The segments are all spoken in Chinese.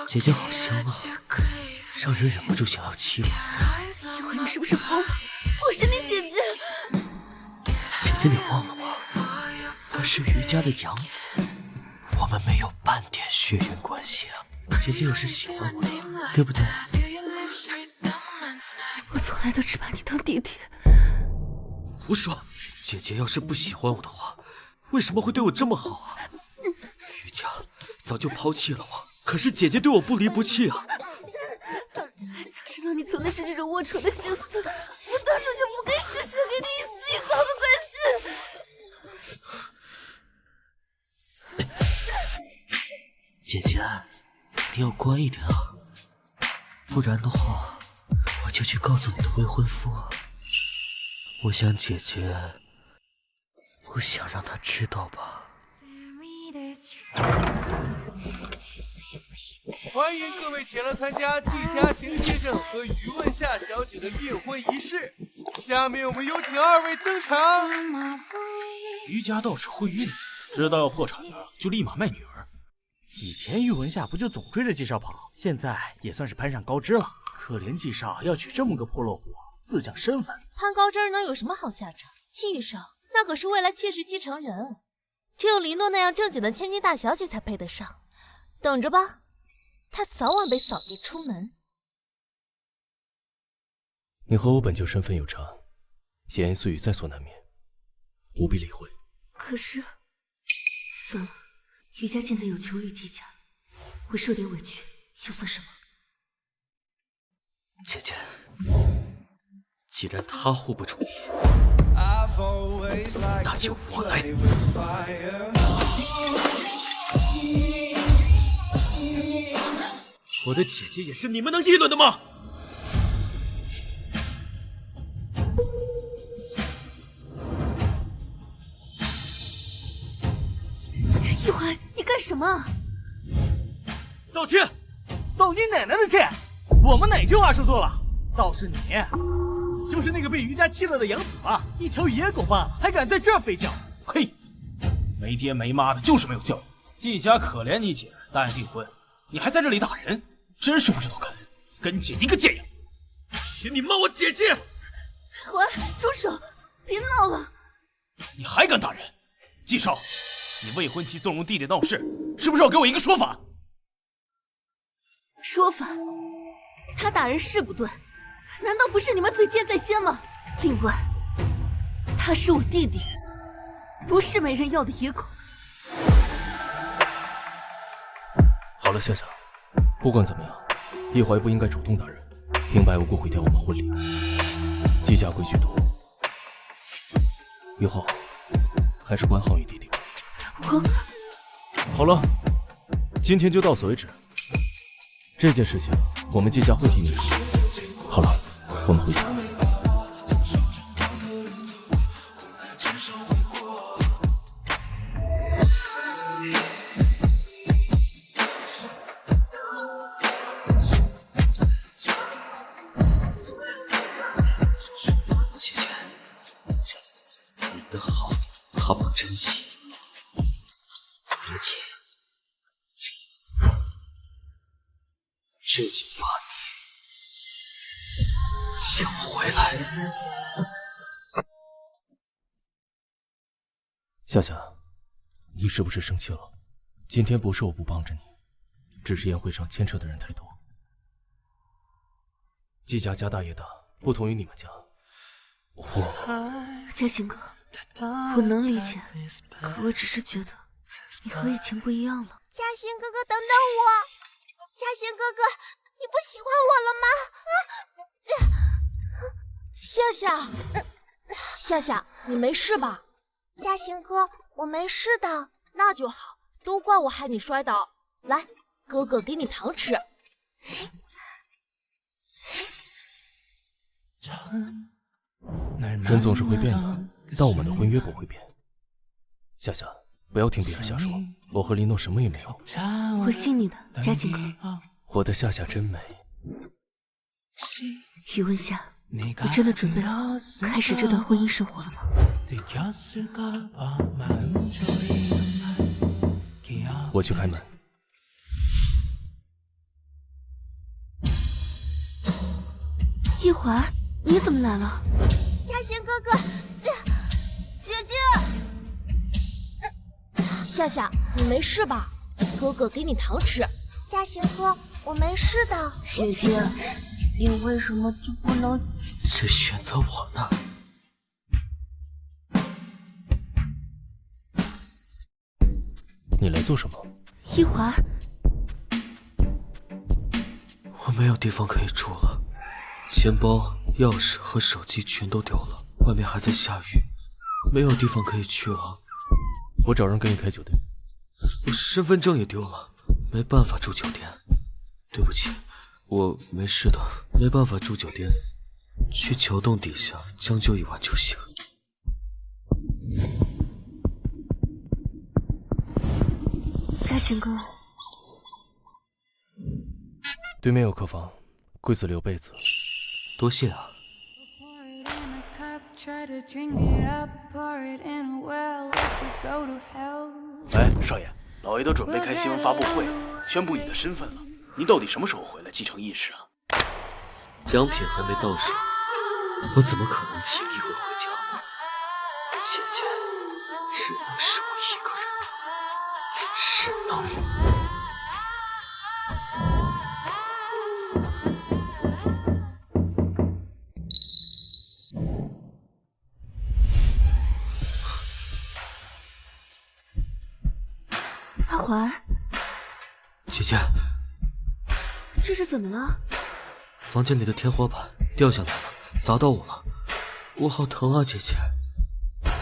姐姐好香啊，让人忍不住想要亲吻。一会你是不是疯了？我是你姐姐。姐姐，你忘了吗？她是余家的养子，我们没有半点血缘关系啊。姐姐也是喜欢我的，对不对？我从来都只把你当弟弟。胡说！姐姐要是不喜欢我的话，为什么会对我这么好啊？余家早就抛弃了我，可是姐姐对我不离不弃啊。早知道你存的是这种龌龊的心思，我当初就不该施舍给你一丝一毫的关系。姐姐，你要乖一点啊，不然的话，我就去告诉你的未婚夫。我想姐姐不想让他知道吧。欢迎各位前来参加季嘉行先生和于文夏小姐的订婚仪式。下面我们有请二位登场。余家倒是会运作，知道要破产了就立马卖女儿。以前于文夏不就总追着季少跑，现在也算是攀上高枝了。可怜季少要娶这么个破落户，自降身份。攀高枝能有什么好下场？季少那可是未来妾室继承人，只有黎诺那样正经的千金大小姐才配得上。等着吧，他早晚被扫地出门。你和我本就身份有差，闲言碎语在所难免，不必理会。可是，算了，余家现在有求于季家，我受点委屈又算什么？姐姐，既然他护不住你，那就我来。我的姐姐也是你们能议论的吗？一怀，你干什么？道歉！道你奶奶的歉！我们哪句话说错了？倒是你就是那个被余家弃了的养子吧？一条野狗罢了，还敢在这儿飞叫！嘿，没爹没妈的，就是没有教育。季家可怜你姐，答应订婚，你还在这里打人，真是不知道感恩，跟姐一个贱样！许你骂我姐姐！怀，住手！别闹了！你还敢打人？季少，你未婚妻纵容弟弟闹事，是不是要给我一个说法？说法？他打人是不对，难道不是你们嘴贱在先吗？另外，他是我弟弟，不是没人要的野狗。好了，夏夏，不管怎么样，叶怀不应该主动打人，平白无故毁掉我们婚礼。季家规矩多，以后还是管好你弟弟吧。好了，今天就到此为止。这件事情我们季家会替你处理。好了，我们回家。姐姐，你的好，他不珍惜，而且这就把你抢回来。夏夏，你是不是生气了？今天不是我不帮着你，只是宴会上牵扯的人太多。季家家大业大，不同于你们家。嘉欣哥，我能理解，可我只是觉得你和以前不一样了。嘉欣哥哥，等等我！嘉欣哥哥，你不喜欢我了吗？夏夏，夏夏，你没事吧？嘉欣哥，我没事的。那就好，都怪我害你摔倒。来，哥哥给你糖吃。人总是会变的，但我们的婚约不会变。夏夏，不要听别人瞎说，我和林诺什么也没有。我信你的，嘉欣哥。我的夏夏真美。余文夏，你真的准备好开始这段婚姻生活了吗？我去开门。华，你怎么来了？嘉欣哥哥，姐姐，夏夏，你没事吧？哥哥给你糖吃。嘉欣哥，我没事的。姐姐，你为什么就不能？这选择我呢？你来做什么？一华，我没有地方可以住了，钱包、钥匙和手机全都丢了，外面还在下雨，没有地方可以去了。我找人给你开酒店。我身份证也丢了，没办法住酒店。对不起，我没事的，没办法住酒店，去桥洞底下将就一晚就行。嘉欣哥，对面有客房，柜子里有被子。多谢啊。哎，少爷，老爷都准备开新闻发布会，宣布你的身份了。您到底什么时候回来继承义士啊？奖品还没到手，我怎么可能轻易会回家呢？姐姐，只能是我一个人了，只能。阿环，姐姐，这是怎么了？房间里的天花板掉下来了，砸到我了，我好疼啊，姐姐。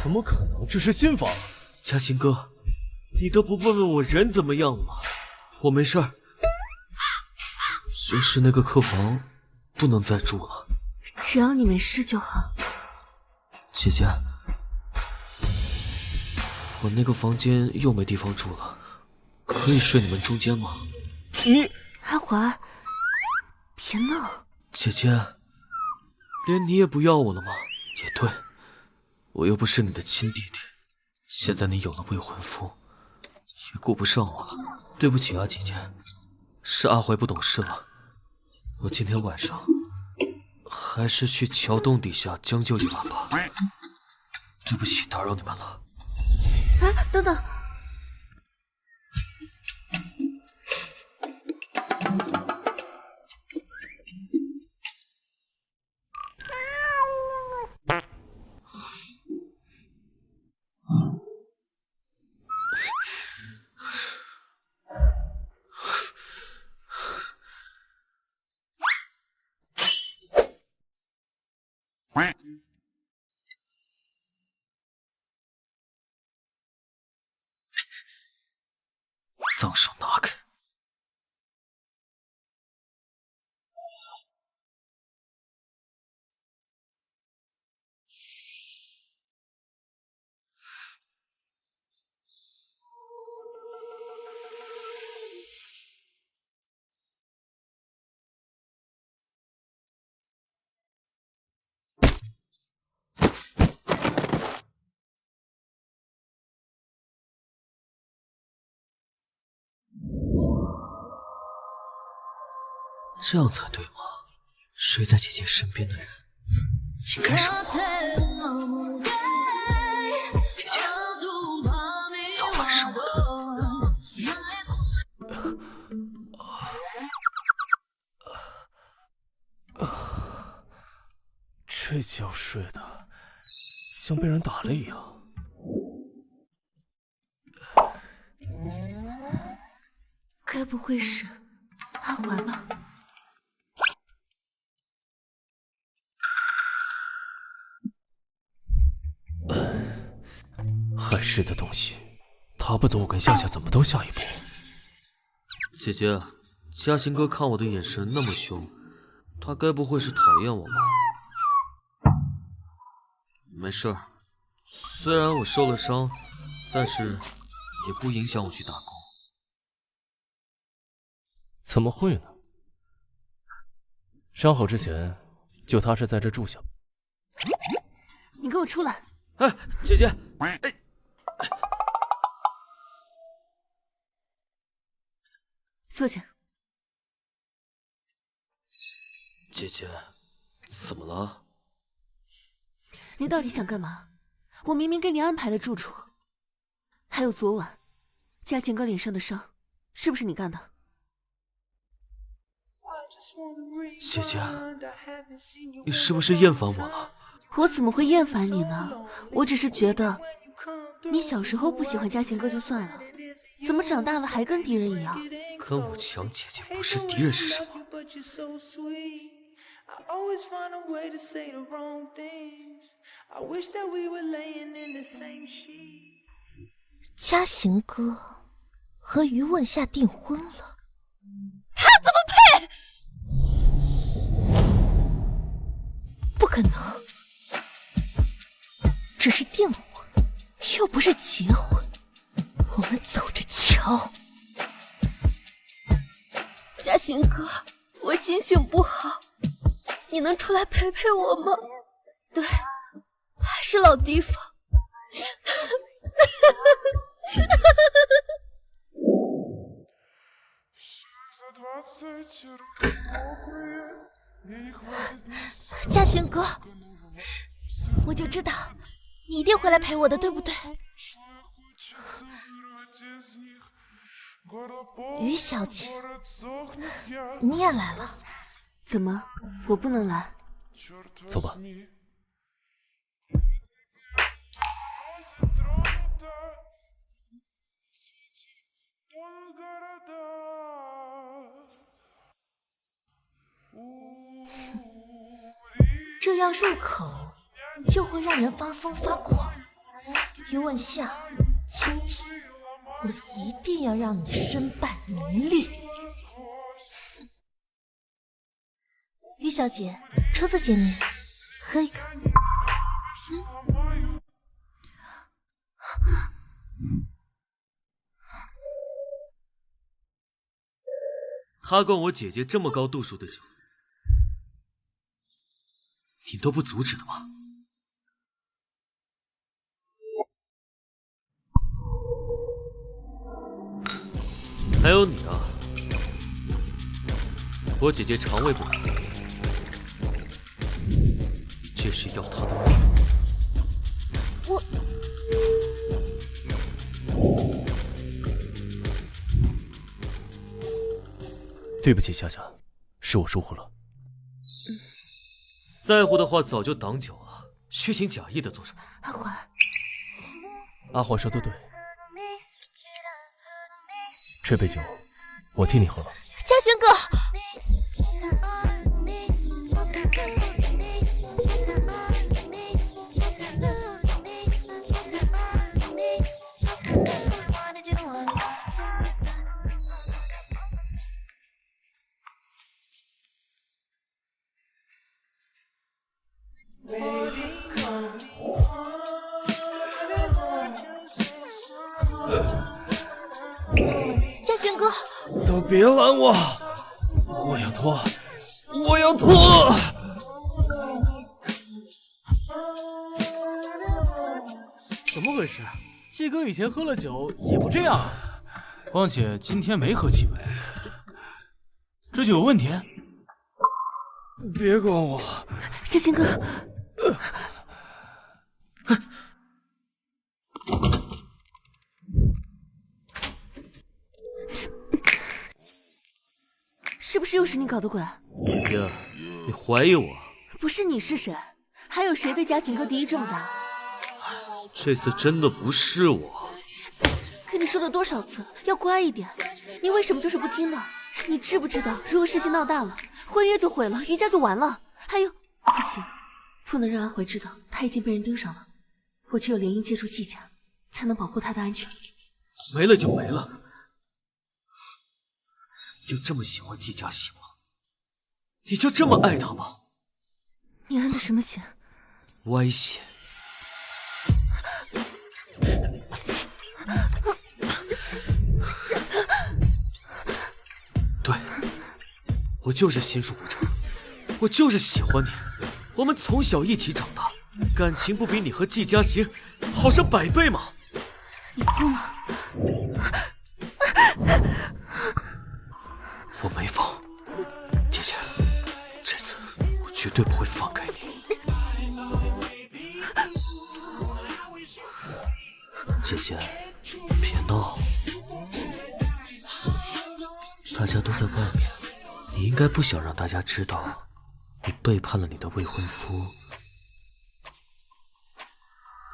怎么可能？这是新房。嘉欣哥，你都不问问我人怎么样了吗？我没事儿，就是那个客房不能再住了。只要你没事就好。姐姐，我那个房间又没地方住了，可以睡你们中间吗？你阿华，别闹。姐姐，连你也不要我了吗？也对，我又不是你的亲弟弟，现在你有了未婚夫，也顾不上我了。对不起啊，姐姐，是阿怀不懂事了。我今天晚上还是去桥洞底下将就一晚吧。对不起，打扰你们了。啊，等等。脏手拿开！这样才对吗？睡在姐姐身边的人应该是我。姐姐，早晚是我的。这觉睡的像被人打了一样。该不会是阿环吧？害事的东西，他不走，我跟夏夏怎么都下一步？姐姐，嘉欣哥看我的眼神那么凶，他该不会是讨厌我吧？没事儿，虽然我受了伤，但是也不影响我去打工。怎么会呢？伤好之前就踏实在这住下。你给我出来！哎，姐姐，哎，坐下。姐姐，怎么了？你到底想干嘛？我明明给你安排了住处，还有昨晚嘉贤哥脸上的伤，是不是你干的？姐姐，你是不是厌烦我了？我怎么会厌烦你呢？我只是觉得，你小时候不喜欢嘉贤哥就算了，怎么长大了还跟敌人一样？跟我抢姐姐不是敌人是什么？嘉行哥和于问夏订婚了，他怎么配？不可能，只是订婚，又不是结婚。我们走着瞧。嘉行哥，我心情不好，你能出来陪陪我吗？对，还是老地方。嘉行哥，我就知道你一定会来陪我的，对不对？于小姐，你也来了？怎么，我不能来？走吧。这要入口，就会让人发疯发狂。于问夏，今天我一定要让你身败名裂。于小姐，初次见面，喝一个。他灌我姐姐这么高度数的酒，你都不阻止的吗？还有你啊，我姐姐肠胃不好，这是要她的命。我。对不起，夏夏，是我疏忽了。在乎的话早就挡酒了，虚情假意的做什么？阿环，阿环说的对，这杯酒我替你喝了。嘉行哥，嘉行哥，都别拦我！我要脱，我要脱！怎么回事？季哥以前喝了酒也不这样啊，况且今天没喝几杯，这就有问题？别管我，嘉行哥。是不是又是你搞的鬼？姐姐，你怀疑我？不是你是谁？还有谁对嘉行哥敌意这么大？这次真的不是我。跟你说了多少次要乖一点，你为什么就是不听呢？你知不知道，如果事情闹大了，婚约就毁了，于家就完了。还有，不行，不能让阿怀知道他已经被人盯上了。我只有联姻借助季家，才能保护他的安全。没了就没了。就这么喜欢季家行吗？你就这么爱他吗？你安的什么险？歪险。对，我就是心术不正，我就是喜欢你。我们从小一起长大，感情不比你和季家行好上100倍吗？你疯了！我没疯，姐姐，这次我绝对不会放姐姐，别闹，大家都在外面，你应该不想让大家知道你背叛了你的未婚夫，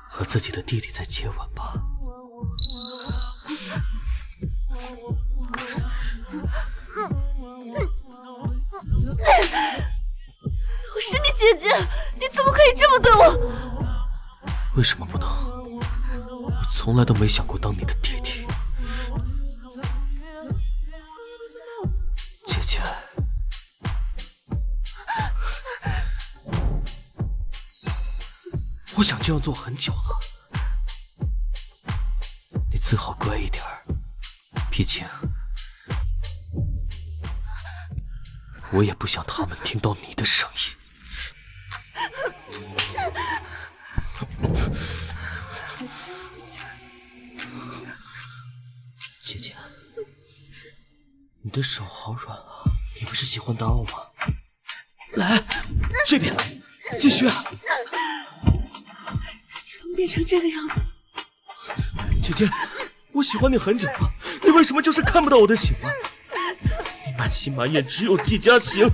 和自己的弟弟在接吻吧？我是你姐姐，你怎么可以这么对我？为什么不能？我从来都没想过当你的弟弟。姐姐，我想这样做很久了，你最好乖一点儿，毕竟我也不想他们听到你的声音。姐姐，你的手好软啊！你不是喜欢打我吗？来，这边，继续啊！怎么变成这个样子？姐姐，我喜欢你很久了，你为什么就是看不到我的喜欢？你满心满眼只有季嘉行。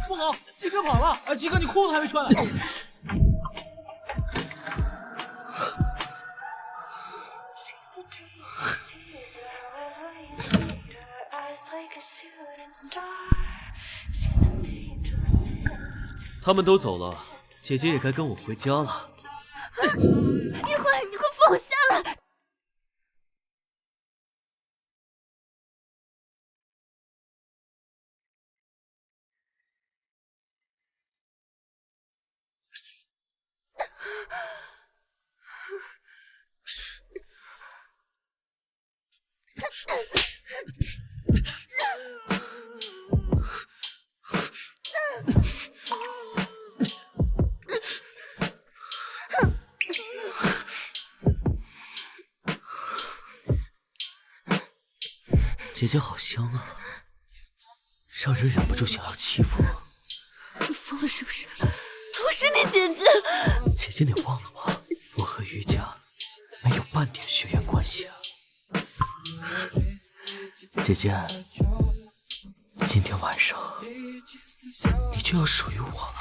不好，鸡哥跑了！鸡哥，你裤子还没穿。他们都走了，姐姐也该跟我回家了。你快放我下来！姐姐好香啊，让人忍不住想要欺负我。你疯了是不是？我是你姐姐。姐姐，你忘了吗？我和于家没有半点血缘关系啊。姐姐，今天晚上你就要属于我了。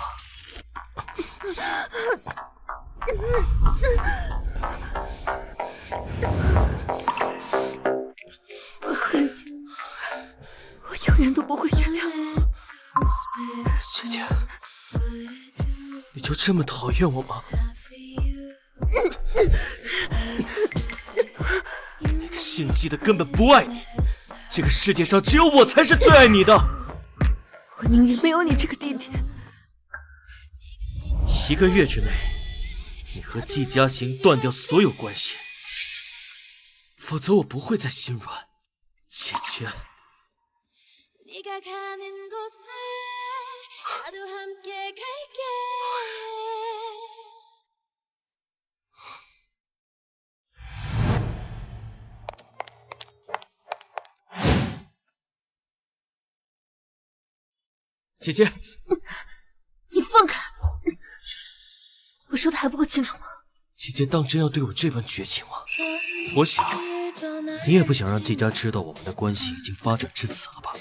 我恨你，我永远都不会原谅你。姐姐，你就这么讨厌我吗？那个心机的根本不爱你，这个世界上只有我才是最爱你的。我宁愿没有你这个弟弟。1个月之内，你和季嘉行断掉所有关系，否则我不会再心软。姐姐。姐姐，你放开！我说的还不够清楚吗？姐姐当真要对我这般绝情吗？我想，你也不想让季家知道我们的关系已经发展至此了吧？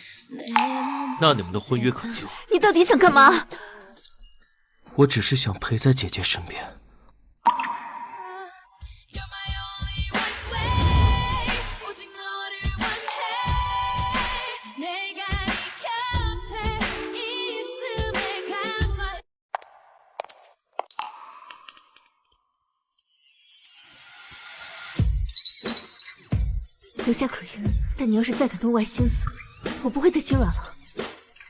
那你们的婚约可就……你到底想干嘛？我只是想陪在姐姐身边。留下可以，但你要是再敢动歪心思，我不会再心软了。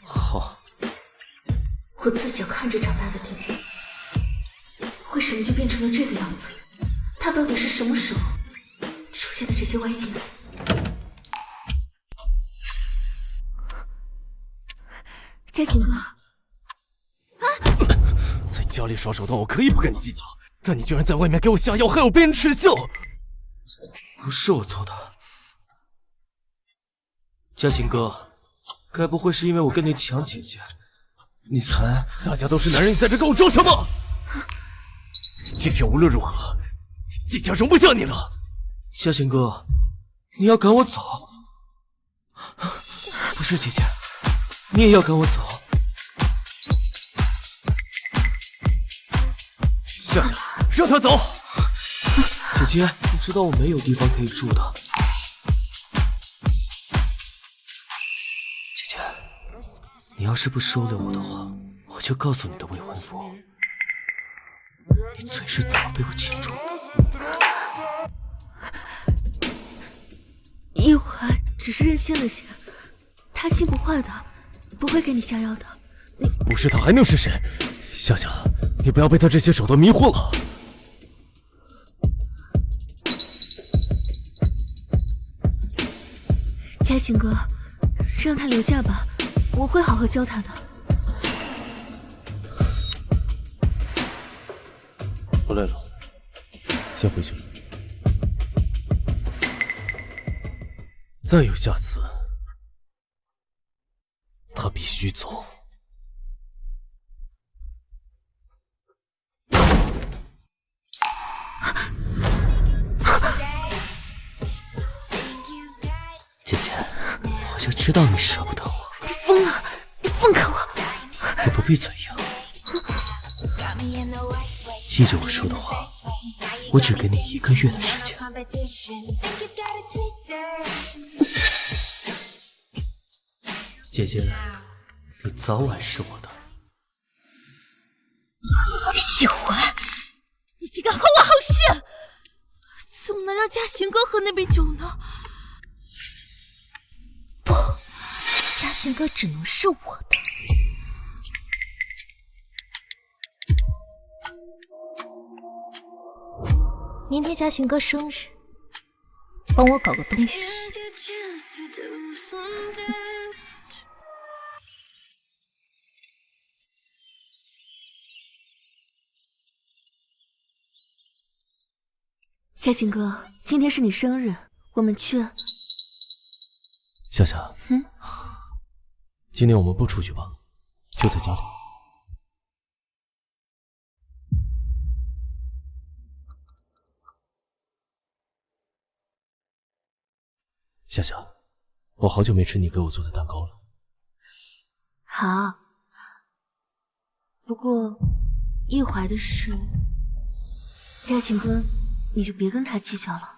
好，我自小看着长大的弟弟，为什么就变成了这个样子？他到底是什么时候出现的这些歪心思？嘉行哥，在家里耍手段，我可以不跟你计较，但你居然在外面给我下药，害我被人耻笑。不是我做的。嘉行哥，该不会是因为我跟你抢姐姐，你才……大家都是男人，你在这跟我装什么？今天无论如何，季家容不下你了。嘉兴哥，你要赶我走？不是姐姐，你也要赶我走？夏夏，让他走。姐姐，你知道我没有地方可以住的。姐姐，你要是不收留我的话，我就告诉你的未婚夫，你嘴是怎么被我擒住的。一怀只是任性了些，他心不坏的，不会给你下药的。你不是他还能是谁？夏夏，你不要被他这些手段迷惑了。嘉兴哥，让他留下吧，我会好好教他的。我累了，先回去了。再有下次，他必须走。姐姐，我就知道你舍不得我。你疯了！你放开我！你不必嘴硬，记着我说的话，我只给你1个月的时间。姐姐，你早晚是我的。一怀，你竟敢坏我好事！怎么能让嘉兴哥喝那杯酒呢？不，嘉兴哥只能是我的。明天嘉兴哥生日，帮我搞个东西。嘉兴哥，今天是你生日，我们去。夏夏，今年我们不出去吧，就在家里。夏夏，我好久没吃你给我做的蛋糕了。好，不过一怀的事，嘉兴哥，你就别跟他计较了。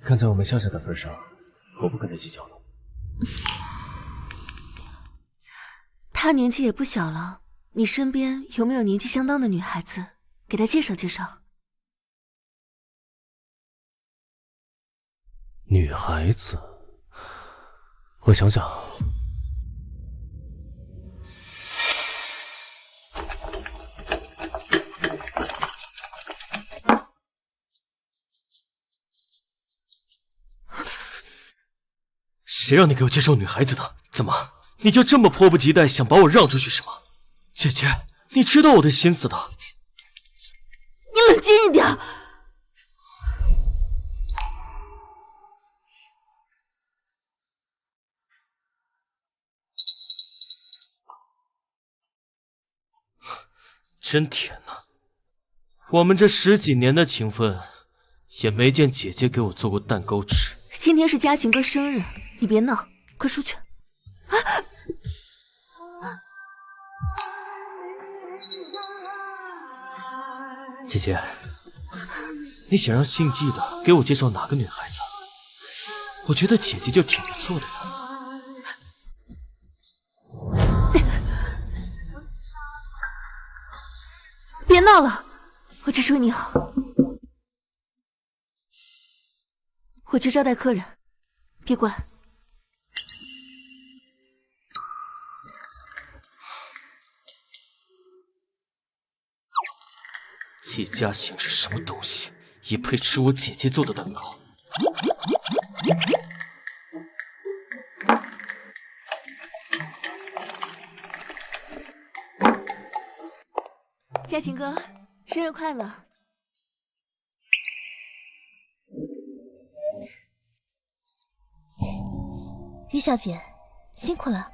看在我们夏夏的份上，我不跟他计较了。他年纪也不小了，你身边有没有年纪相当的女孩子？给他介绍介绍。女孩子，我想想。谁让你给我介绍女孩子的？怎么，你就这么迫不及待想把我让出去是吗？姐姐，你知道我的心思的。你冷静一点。真甜呐！我们这10几年的情分，也没见姐姐给我做过蛋糕吃。今天是嘉兴哥生日，你别闹，快出去。姐姐，你想让姓季的给我介绍哪个女孩子？我觉得姐姐就挺不错的呀。别闹了，我这是为你好。我去招待客人，别管。季嘉兴是什么东西，也配吃我姐姐做的蛋糕？嘉兴哥，生日快乐！于小姐，辛苦了。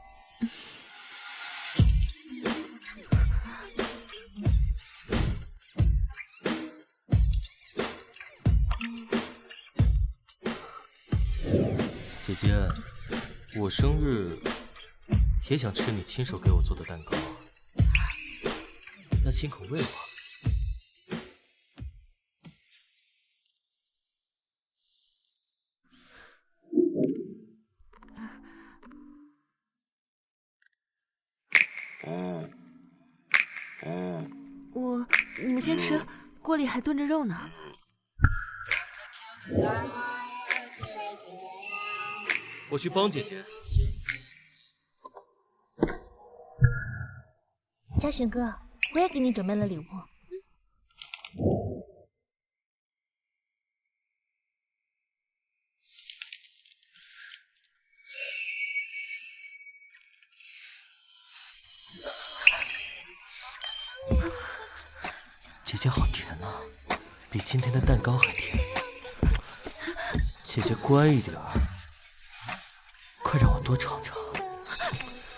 姐姐，我生日也想吃你亲手给我做的蛋糕，那亲口喂我。你们先吃，锅里还炖着肉呢。我去帮姐姐。嘉行哥，我也给你准备了礼物。姐姐好甜啊，比今天的蛋糕还甜。姐姐乖一点儿，快让我多尝尝。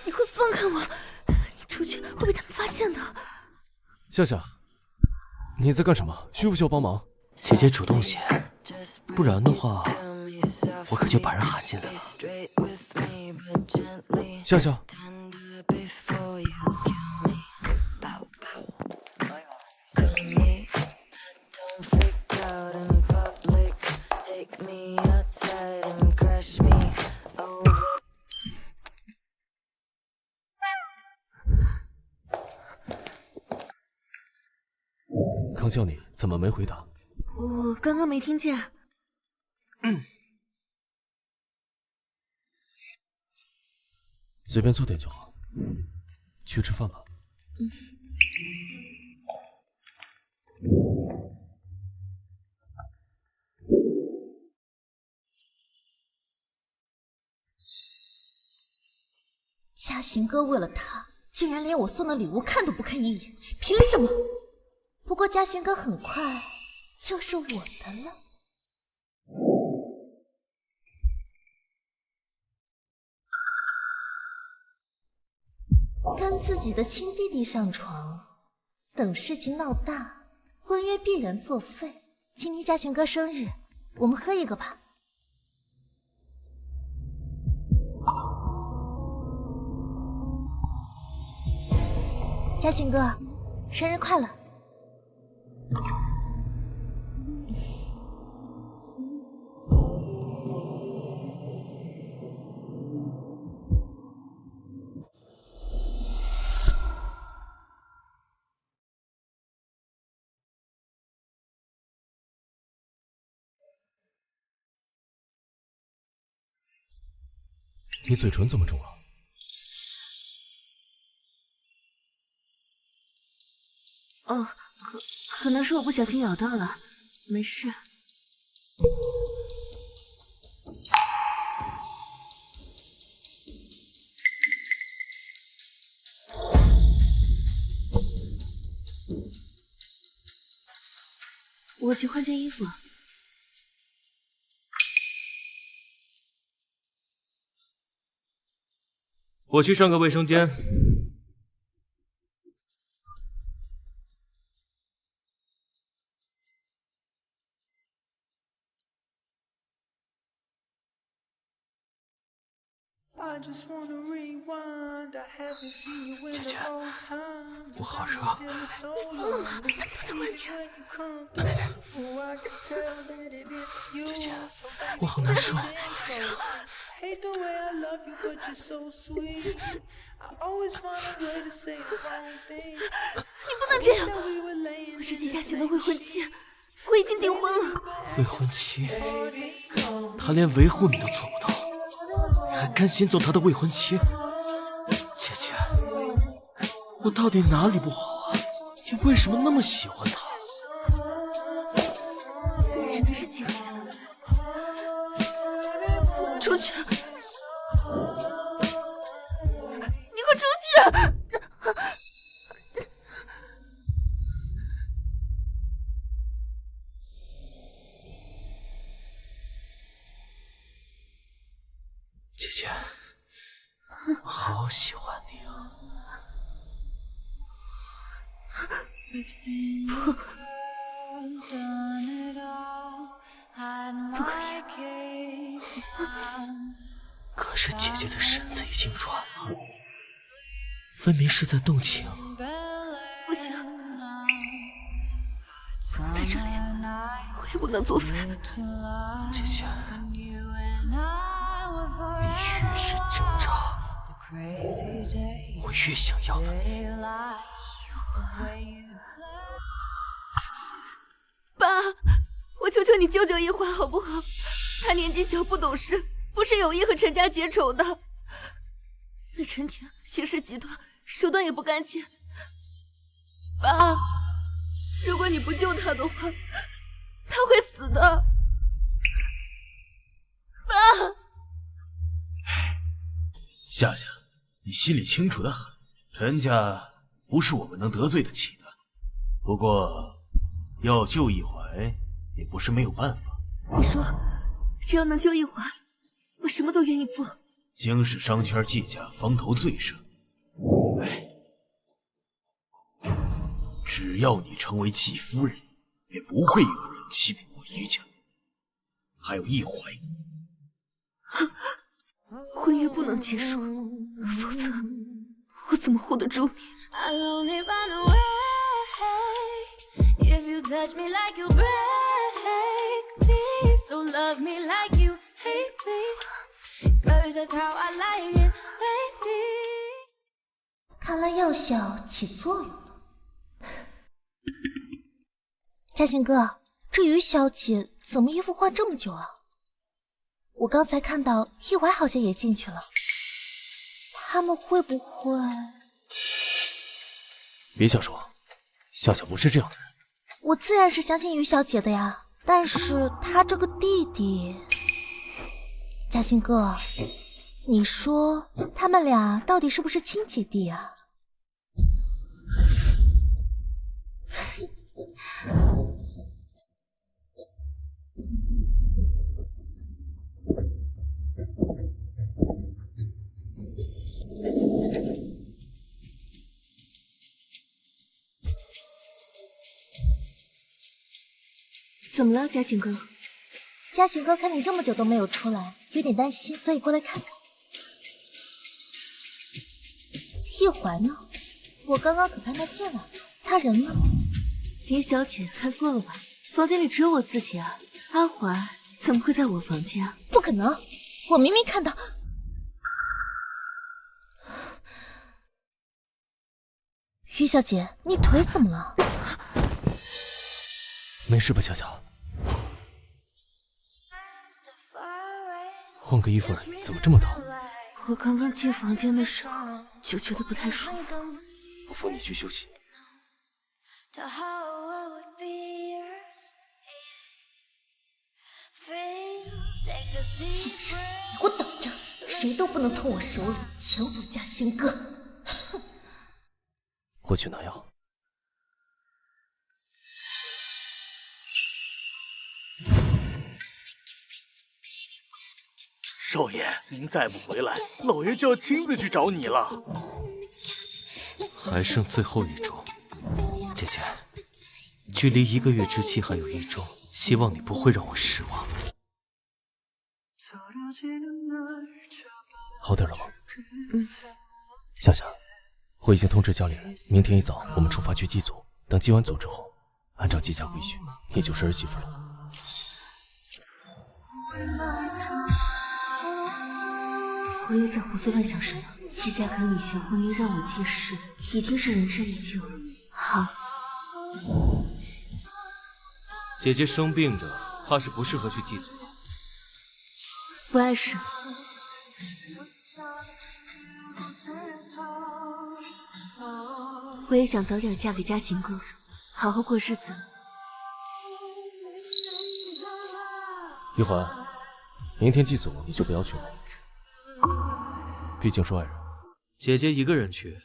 你快放开我！你出去会被他们发现的。夏夏，你在干什么？需不需要帮忙？姐姐主动些，不然的话，我可就把人喊进来了。夏夏。刚叫你，怎么没回答？我刚刚没听见。随便做点就好。去吃饭吧。嘉行哥为了他，竟然连我送的礼物看都不看一眼，凭什么？不过嘉行哥很快就是我的了。跟自己的亲弟弟上床，等事情闹大，婚约必然作废。今天嘉行哥生日，我们喝一个吧。嘉行哥，生日快乐！你嘴唇怎么肿了？哦，可能是我不小心咬到了，没事。我去换件衣服。我去上个卫生间。姐姐，我好热。你疯了吗？他们都在外面。姐姐，我好难受。就是啊。你不能这样！我是季嘉行的未婚妻，我已经订婚了。未婚妻？他连维护你都做不到，你还甘心做他的未婚妻？姐姐，我到底哪里不好啊？你为什么那么喜欢他？只能是姐姐。出去！你快出去！姐姐，我好喜欢你啊！不可以！是姐姐的身子已经软了，分明是在动情。不行，不能在这里，我也不能作废。姐姐，你越是挣扎，我越想要的你。爸，我求求你救救一怀好不好？他年纪小不懂事，不是有意和陈家结仇的。那陈婷行事极端，手段也不干净。爸，如果你不救他的话，他会死的。爸，夏夏，你心里清楚的很，陈家不是我们能得罪得起的。不过，要救一怀也不是没有办法。你说，只要能救一怀，我什么都愿意做。经世商圈季家风头最盛，只要你成为季夫人，便不会有人欺负我于家。还有一怀，婚约不能结束，否则我怎么护得住你？看来药效起作用了。嘉兴哥，这于小姐怎么衣服换这么久啊？我刚才看到一怀好像也进去了，他们会不会……别瞎说，夏夏不是这样的人。我自然是相信于小姐的呀，但是她这个弟弟……嘉兴哥，你说他们俩到底是不是亲姐弟啊？怎么了，嘉兴哥？嘉兴哥看你这么久都没有出来，有点担心，所以过来看看。一怀呢？我刚刚可看他见了，他人呢？林小姐看错了吧？房间里只有我自己啊，阿怀怎么会在我房间啊？不可能，我明明看到。于小姐，你腿怎么了？没事吧，夏夏？换个衣服而已，怎么这么疼？我刚刚进房间的时候就觉得不太舒服。我扶你去休息。气质，你给我等着，谁都不能从我手里抢走嘉兴哥。哼！我去拿药。少爷，您再不回来，老爷就要亲自去找你了。还剩最后1周，姐姐，距离1个月之期还有1周，希望你不会让我失望。好点了吗？夏夏，我已经通知家里人，明天一早我们出发去祭祖。等祭完祖之后，按照季家规矩，你就是儿媳妇了。我又在胡思乱想什么？季家肯履行婚约让我记事，已经是仁至义尽了。好，姐姐生病着，怕是不适合去祭祖。不碍事。我也想早点嫁给嘉兴哥，好好过日子。一怀，明天祭祖你就不要去了，毕竟是外人。姐姐一个人去，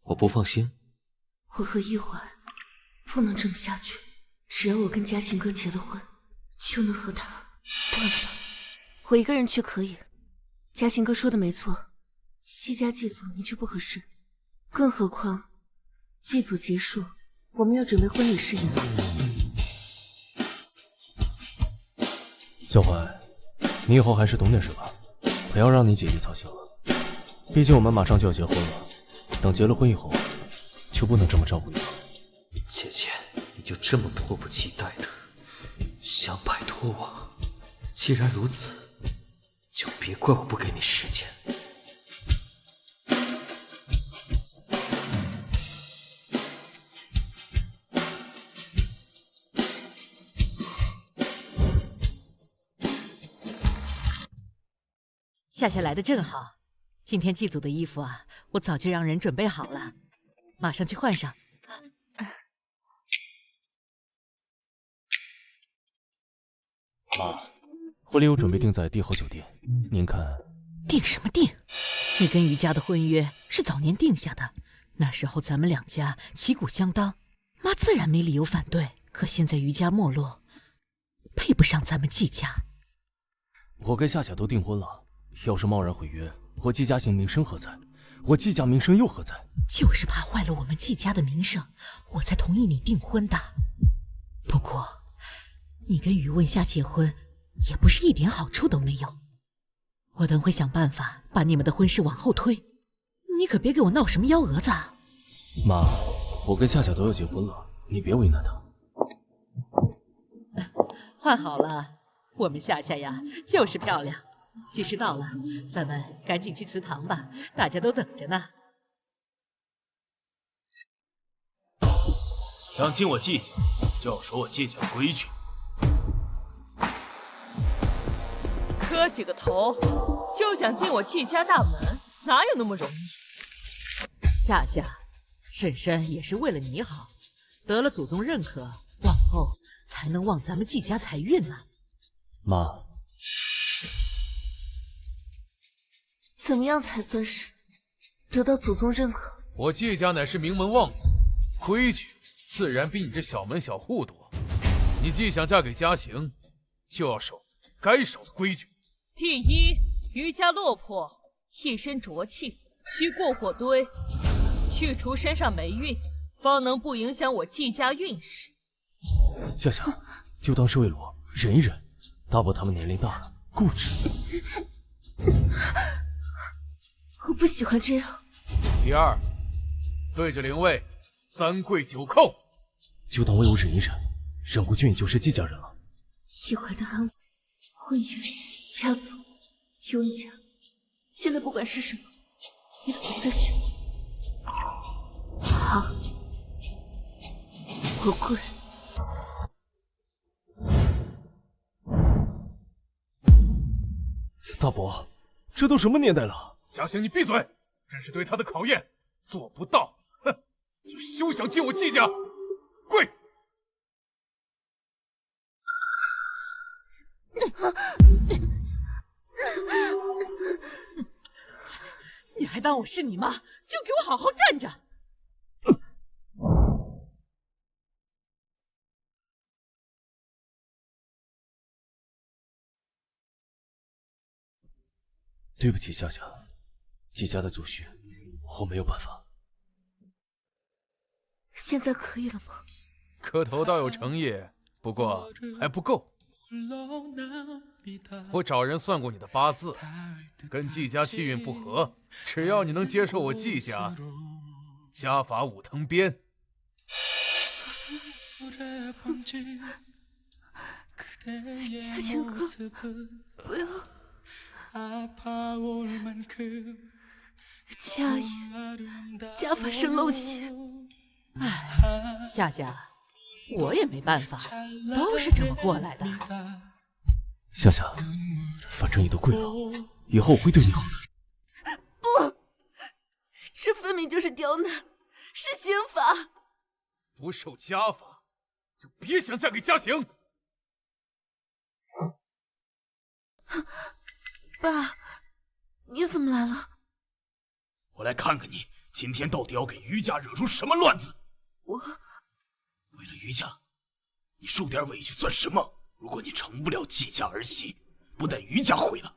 我不放心。我和一怀不能这么下去，只要我跟嘉兴哥结了婚，就能和他断了。我一个人去可以，嘉兴哥说的没错，季家祭祖你去不合适，更何况祭祖结束，我们要准备婚礼誓言。小怀，你以后还是懂点事吧。不要让你姐姐操心了。毕竟我们马上就要结婚了，等结了婚以后，就不能这么照顾你了。姐姐，你就这么迫不及待的想摆脱我？既然如此，就别怪我不给你时间。夏夏来的正好，今天祭祖的衣服啊，我早就让人准备好了，马上去换上。妈，婚礼我准备定在帝豪酒店，您看？定什么定？你跟于家的婚约是早年定下的，那时候咱们两家旗鼓相当，妈自然没理由反对。可现在于家没落，配不上咱们季家。我跟夏夏都订婚了，要是贸然毁约，我季家姓名声何在？我季家名声又何在？就是怕坏了我们季家的名声，我才同意你订婚的。不过，你跟于问夏结婚，也不是一点好处都没有。我等会想办法把你们的婚事往后推，你可别给我闹什么幺蛾子啊！妈，我跟夏夏都要结婚了，你别为难她。换好了，我们夏夏呀，就是漂亮。计时到了，咱们赶紧去祠堂吧，大家都等着呢。想进我季家，就要守我季家的规矩。磕几个头，就想进我季家大门，哪有那么容易？夏夏，婶婶也是为了你好，得了祖宗认可，往后才能旺咱们季家财运呢。妈，怎么样才算是得到祖宗认可？我季家乃是名门望族，规矩自然比你这小门小户多。你既想嫁给嘉行，就要守该守的规矩。第一，于家落魄，一身浊气，需过火堆，去除身上霉运，方能不影响我季家运势。夏夏，就当是为了我忍一忍。大伯他们年龄大了，固执。我不喜欢这样。第二，对着灵位3跪9叩。就当为我忍一忍，忍不俊就是季家人了。一怀的安稳、婚约、家族、雍家，现在不管是什么，你都没得选。好，我跪。大伯，这都什么年代了？嘉行，你闭嘴！这是对他的考验，做不到，哼，就休想进我季家！跪！你还当我是你妈？就给我好好站着！对不起，夏夏，季家的祖训，我没有办法。现在可以了吗？磕头倒有诚意，不过还不够。我找人算过你的八字，跟季家气运不合，只要你能接受我季家，家法武腾鞭。嘉行哥，不要！家业、家法是陋习。唉，夏夏，我也没办法，都是这么过来的。夏夏，反正你都跪了，以后我会对你好的。不，这分明就是刁难，是刑法。不受家法，就别想嫁给嘉行。爸，你怎么来了？我来看看你今天到底要给于家惹出什么乱子。我为了于家，你受点委屈算什么？如果你成不了季家儿媳，不但于家毁了，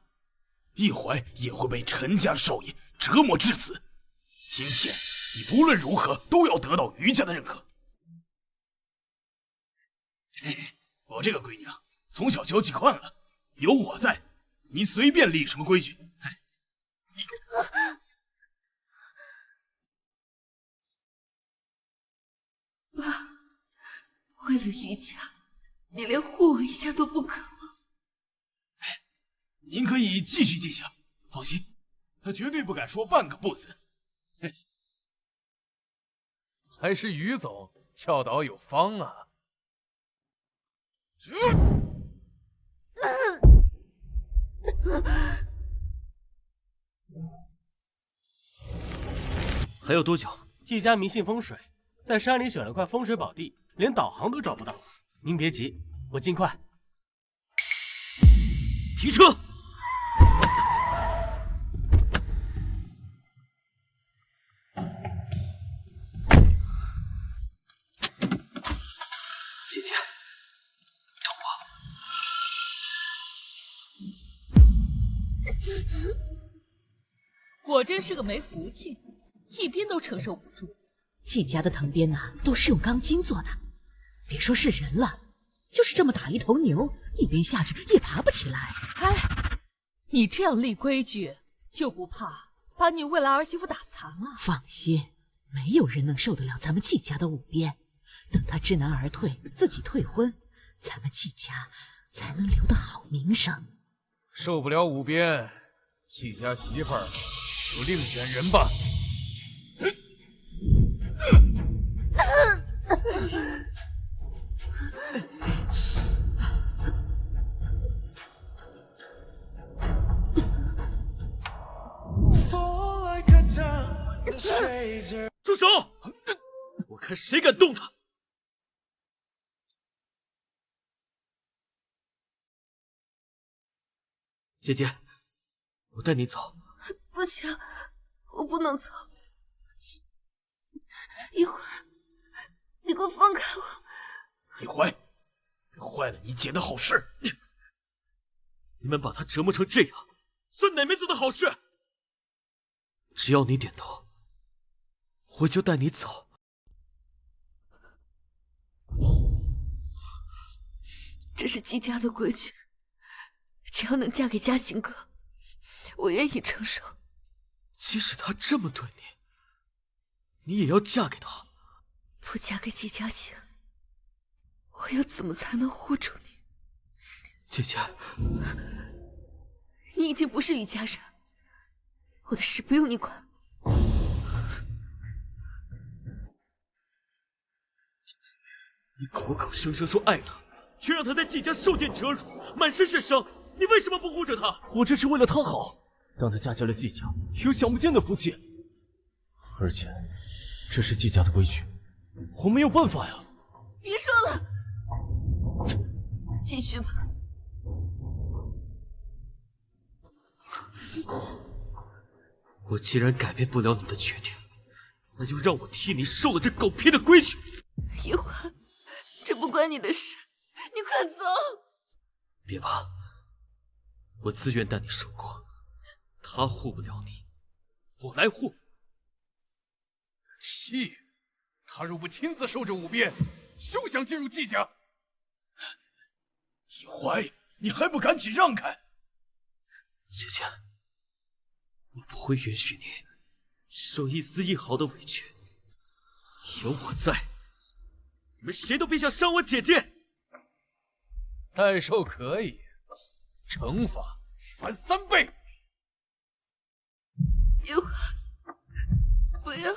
一怀也会被陈家少爷折磨致死。今天你不论如何都要得到于家的认可。我这个闺女啊，从小交际惯了，有我在，你随便立什么规矩，为了瑜伽，你连护我一下都不肯吗？您可以继续记下，放心，他绝对不敢说半个不字。还是于总教导有方啊！还有多久？季家迷信风水，在山里选了块风水宝地，连导航都找不到。您别急，我尽快。停车！姐姐，等我。果真是个没福气，一鞭都承受不住。季家的藤鞭呐，都是用钢筋做的，别说是人了，就是这么打一头牛，一鞭下去也爬不起来。哎，你这样立规矩，就不怕把你未来儿媳妇打残了？放心，没有人能受得了咱们季家的五鞭。等他知难而退，自己退婚，咱们季家才能留得好名声。受不了五鞭，季家媳妇儿就另选人吧。住手！我看谁敢动他！姐姐，我带你走。不行，我不能走。一怀，你给我放开我！一怀，别坏了你姐的好事！你们把她折磨成这样，算哪门子的好事？只要你点头，我就带你走。这是季家的规矩，只要能嫁给嘉行哥，我愿意承受。即使他这么对你，你也要嫁给他。不嫁给季嘉行，我又怎么才能护住你？姐姐，你已经不是瑜伽人，我的事不用你管。你口口声声说爱他，却让他在季家受尽折辱，满身是伤，你为什么不护着他？我这是为了他好，让他嫁进了季家，有享不尽的福气。而且，这是季家的规矩，我没有办法呀。别说了，继续吧。我既然改变不了你的决定，那就让我替你受了这狗屁的规矩。一怀，这不关你的事，你快走。别怕，我自愿带你受过，他护不了你，我来护。气！他若不亲自受这五鞭，休想进入季家。一怀，你还不赶紧让开！姐姐，我不会允许你受一丝一毫的委屈。有我在，你们谁都别想伤我姐姐。代受可以，惩罚翻3倍。一怀，不要！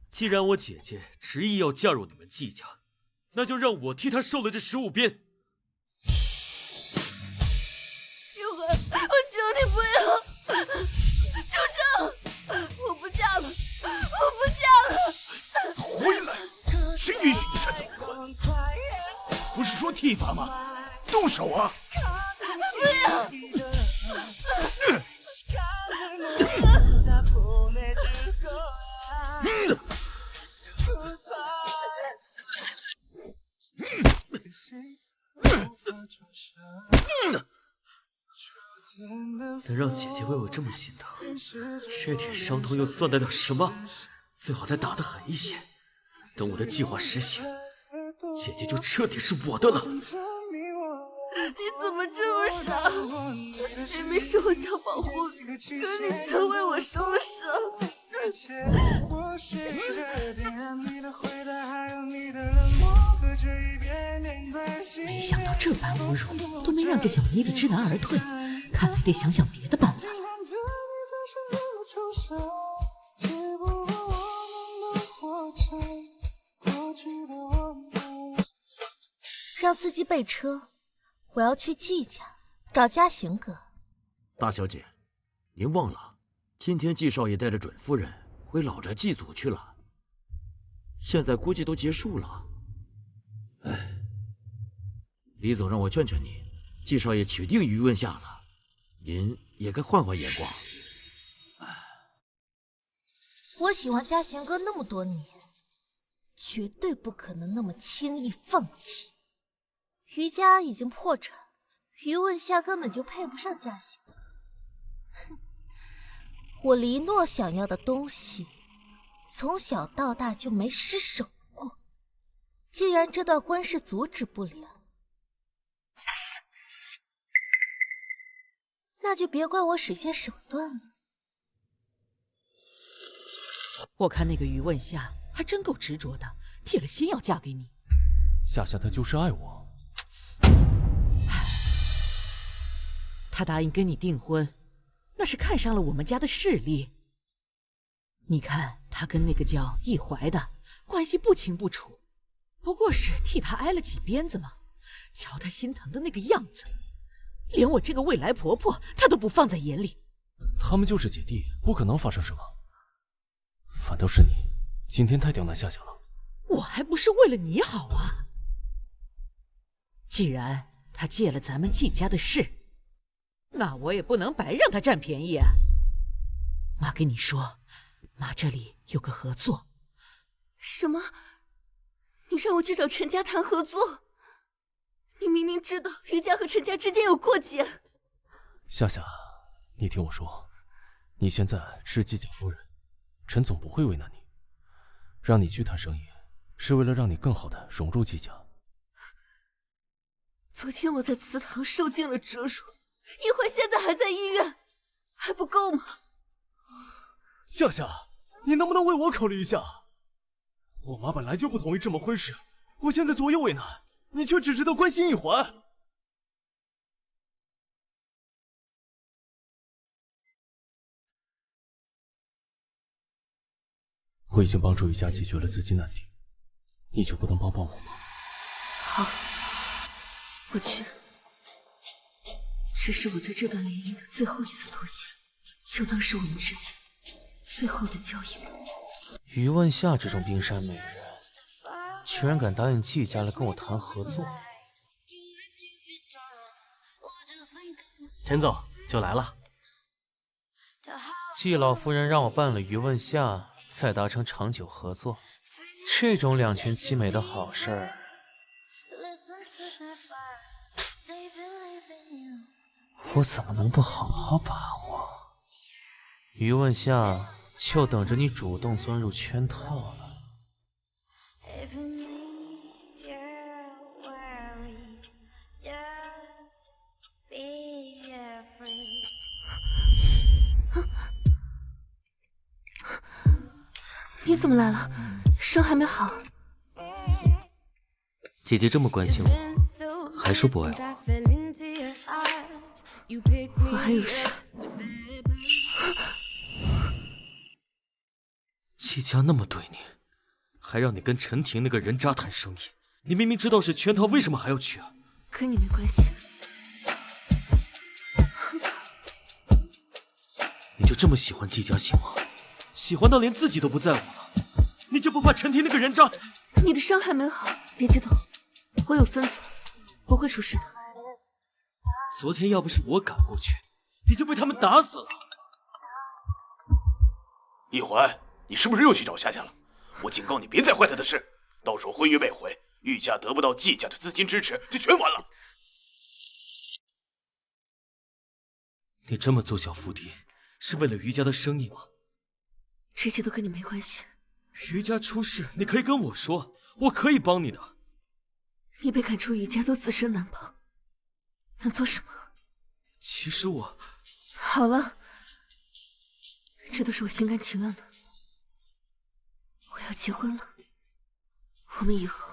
既然我姐姐执意要嫁入你们季家，那就让我替她受了这15鞭。一怀，我求你不要！住手！我不嫁了，我不嫁了！回来！谁允许你擅走门？不是说剃发吗？动手啊！不要！能让姐姐为我这么心疼，这点伤痛又算得了什么？最好再打得狠一些，等我的计划实行，姐姐就彻底是我的了。你怎么这么傻？明明是我想保护你，可你却为我受了伤。没想到这般侮辱都没让这小妮子知难而退，看来得想想别的办法了。让司机备车，我要去季家找嘉行哥。大小姐，您忘了，今天季少爷带着准夫人回老宅祭祖去了，现在估计都结束了。哎，李总让我劝劝你，季少爷取定于问下了，您也该换换眼光。我喜欢嘉行哥那么多年，绝对不可能那么轻易放弃。余家已经破产，余问夏根本就配不上嘉行。哼，我黎诺想要的东西，从小到大就没失手过。既然这段婚事阻止不了，那就别怪我使些手段了。我看那个余问夏还真够执着的，铁了心要嫁给你。夏夏她就是爱我。他答应跟你订婚，那是看上了我们家的势力。你看他跟那个叫易怀的关系不清不楚，不过是替他挨了几鞭子嘛。瞧他心疼的那个样子，连我这个未来婆婆他都不放在眼里。他们就是姐弟，不可能发生什么。反倒是你，今天太刁难夏夏了。我还不是为了你好啊！既然他借了咱们季家的势，那我也不能白让他占便宜啊！妈跟你说，妈这里有个合作。什么？你让我去找陈家谈合作？你明明知道余家和陈家之间有过节。夏夏，你听我说，你现在是季家夫人，陈总不会为难你，让你去谈生意，是为了让你更好的融入季家。昨天我在祠堂受尽了折辱，一会现在还在医院，还不够吗？夏夏，你能不能为我考虑一下？我妈本来就不同意这门婚事，我现在左右为难，你却只知道关心一环。我已经帮助余家解决了资金难题，你就不能帮帮我吗？好，我去。这是我对这段联姻的最后一次妥协，就当是我们之间最后的交易吧。余问夏这种冰山美人，居然敢答应季家来跟我谈合作。陈总就来了。季老夫人让我办了余问夏，再达成长久合作，这种两全其美的好事儿，我怎么能不好好把握？余问夏就等着你主动钻入圈套了。你怎么来了？伤还没好。姐姐这么关心我，还说不爱我，我还有事。季家那么对你，还让你跟陈婷那个人渣谈生意，你明明知道是圈套，为什么还要去啊？跟你没关系。你就这么喜欢季家行吗？喜欢到连自己都不在乎了？你就不怕陈婷那个人渣？你的伤还没好，别激动，我有分寸，不会出事的。昨天要不是我赶过去，你就被他们打死了。一怀，你是不是又去找夏夏了？我警告你，别再坏他的事，到时候婚约未回，玉家得不到季家的资金支持，就全完了。你这么做小伏低，是为了余家的生意吗？这些都跟你没关系。余家出事，你可以跟我说，我可以帮你的。你被赶出余家都自身难保，能做什么？其实我……好了，这都是我心甘情愿的。要结婚了，我们以后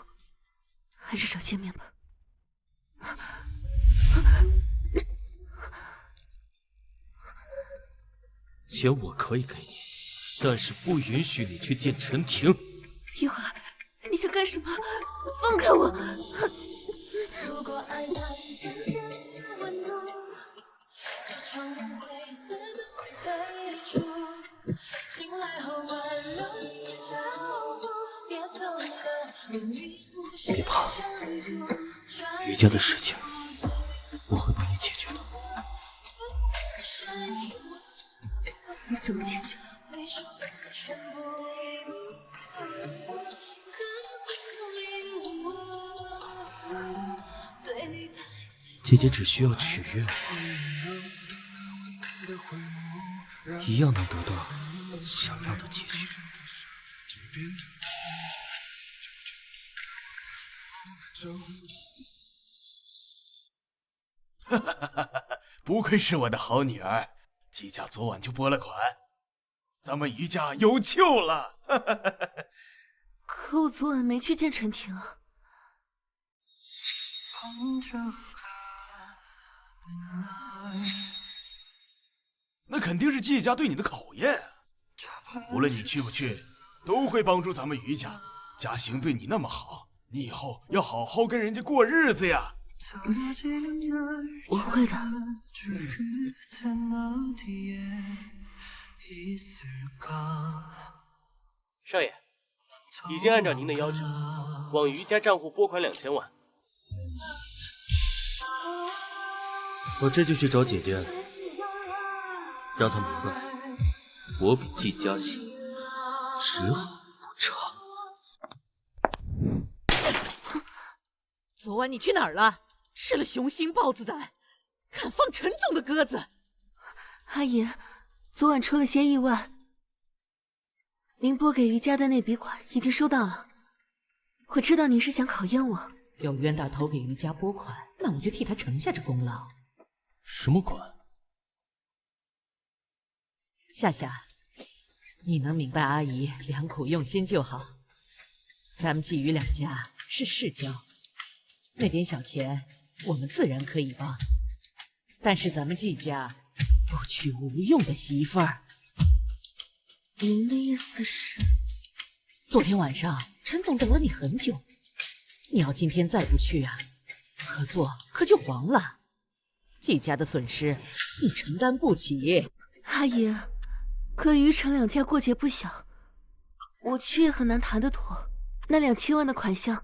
还是少见面吧。钱我可以给你，但是不允许你去见陈婷。玉华，你想干什么？放开我！如果爱它渐渐温度，这场误会自动退出。醒来后温柔的脚步，别走了，命运不需别怕，余家的事情我会帮你解决的。你怎么解决？姐姐只需要取悦我，一样能得到想要的结局。哈哈哈哈！不愧是我的好女儿，季家昨晚就拨了款，咱们余家有救了！哈哈哈哈！可我昨晚没去见陈婷啊。那肯定是季家对你的考验。无论你去不去，都会帮助咱们余家。嘉行对你那么好，你以后要好好跟人家过日子呀。我会的。少爷，已经按照您的要求，往余家账户拨款2000万。我这就去找姐姐，让她明白，我比季嘉行只好不差。昨晚你去哪儿了？吃了雄心豹子胆，敢放陈总的鸽子？阿姨，昨晚出了些意外，您拨给余家的那笔款已经收到了。我知道您是想考验我。有冤大头给余家拨款，那我就替他承下这功劳。什么款？夏夏，你能明白阿姨良苦用心就好。咱们季余两家是世交，那点小钱我们自然可以帮，但是咱们季家不娶无用的媳妇儿。您的意思是？昨天晚上陈总等了你很久，你要今天再不去啊，合作可就黄了。季家的损失你承担不起。阿姨，可余陈两家过节不小，我去也很难谈得妥。那2000万的款项，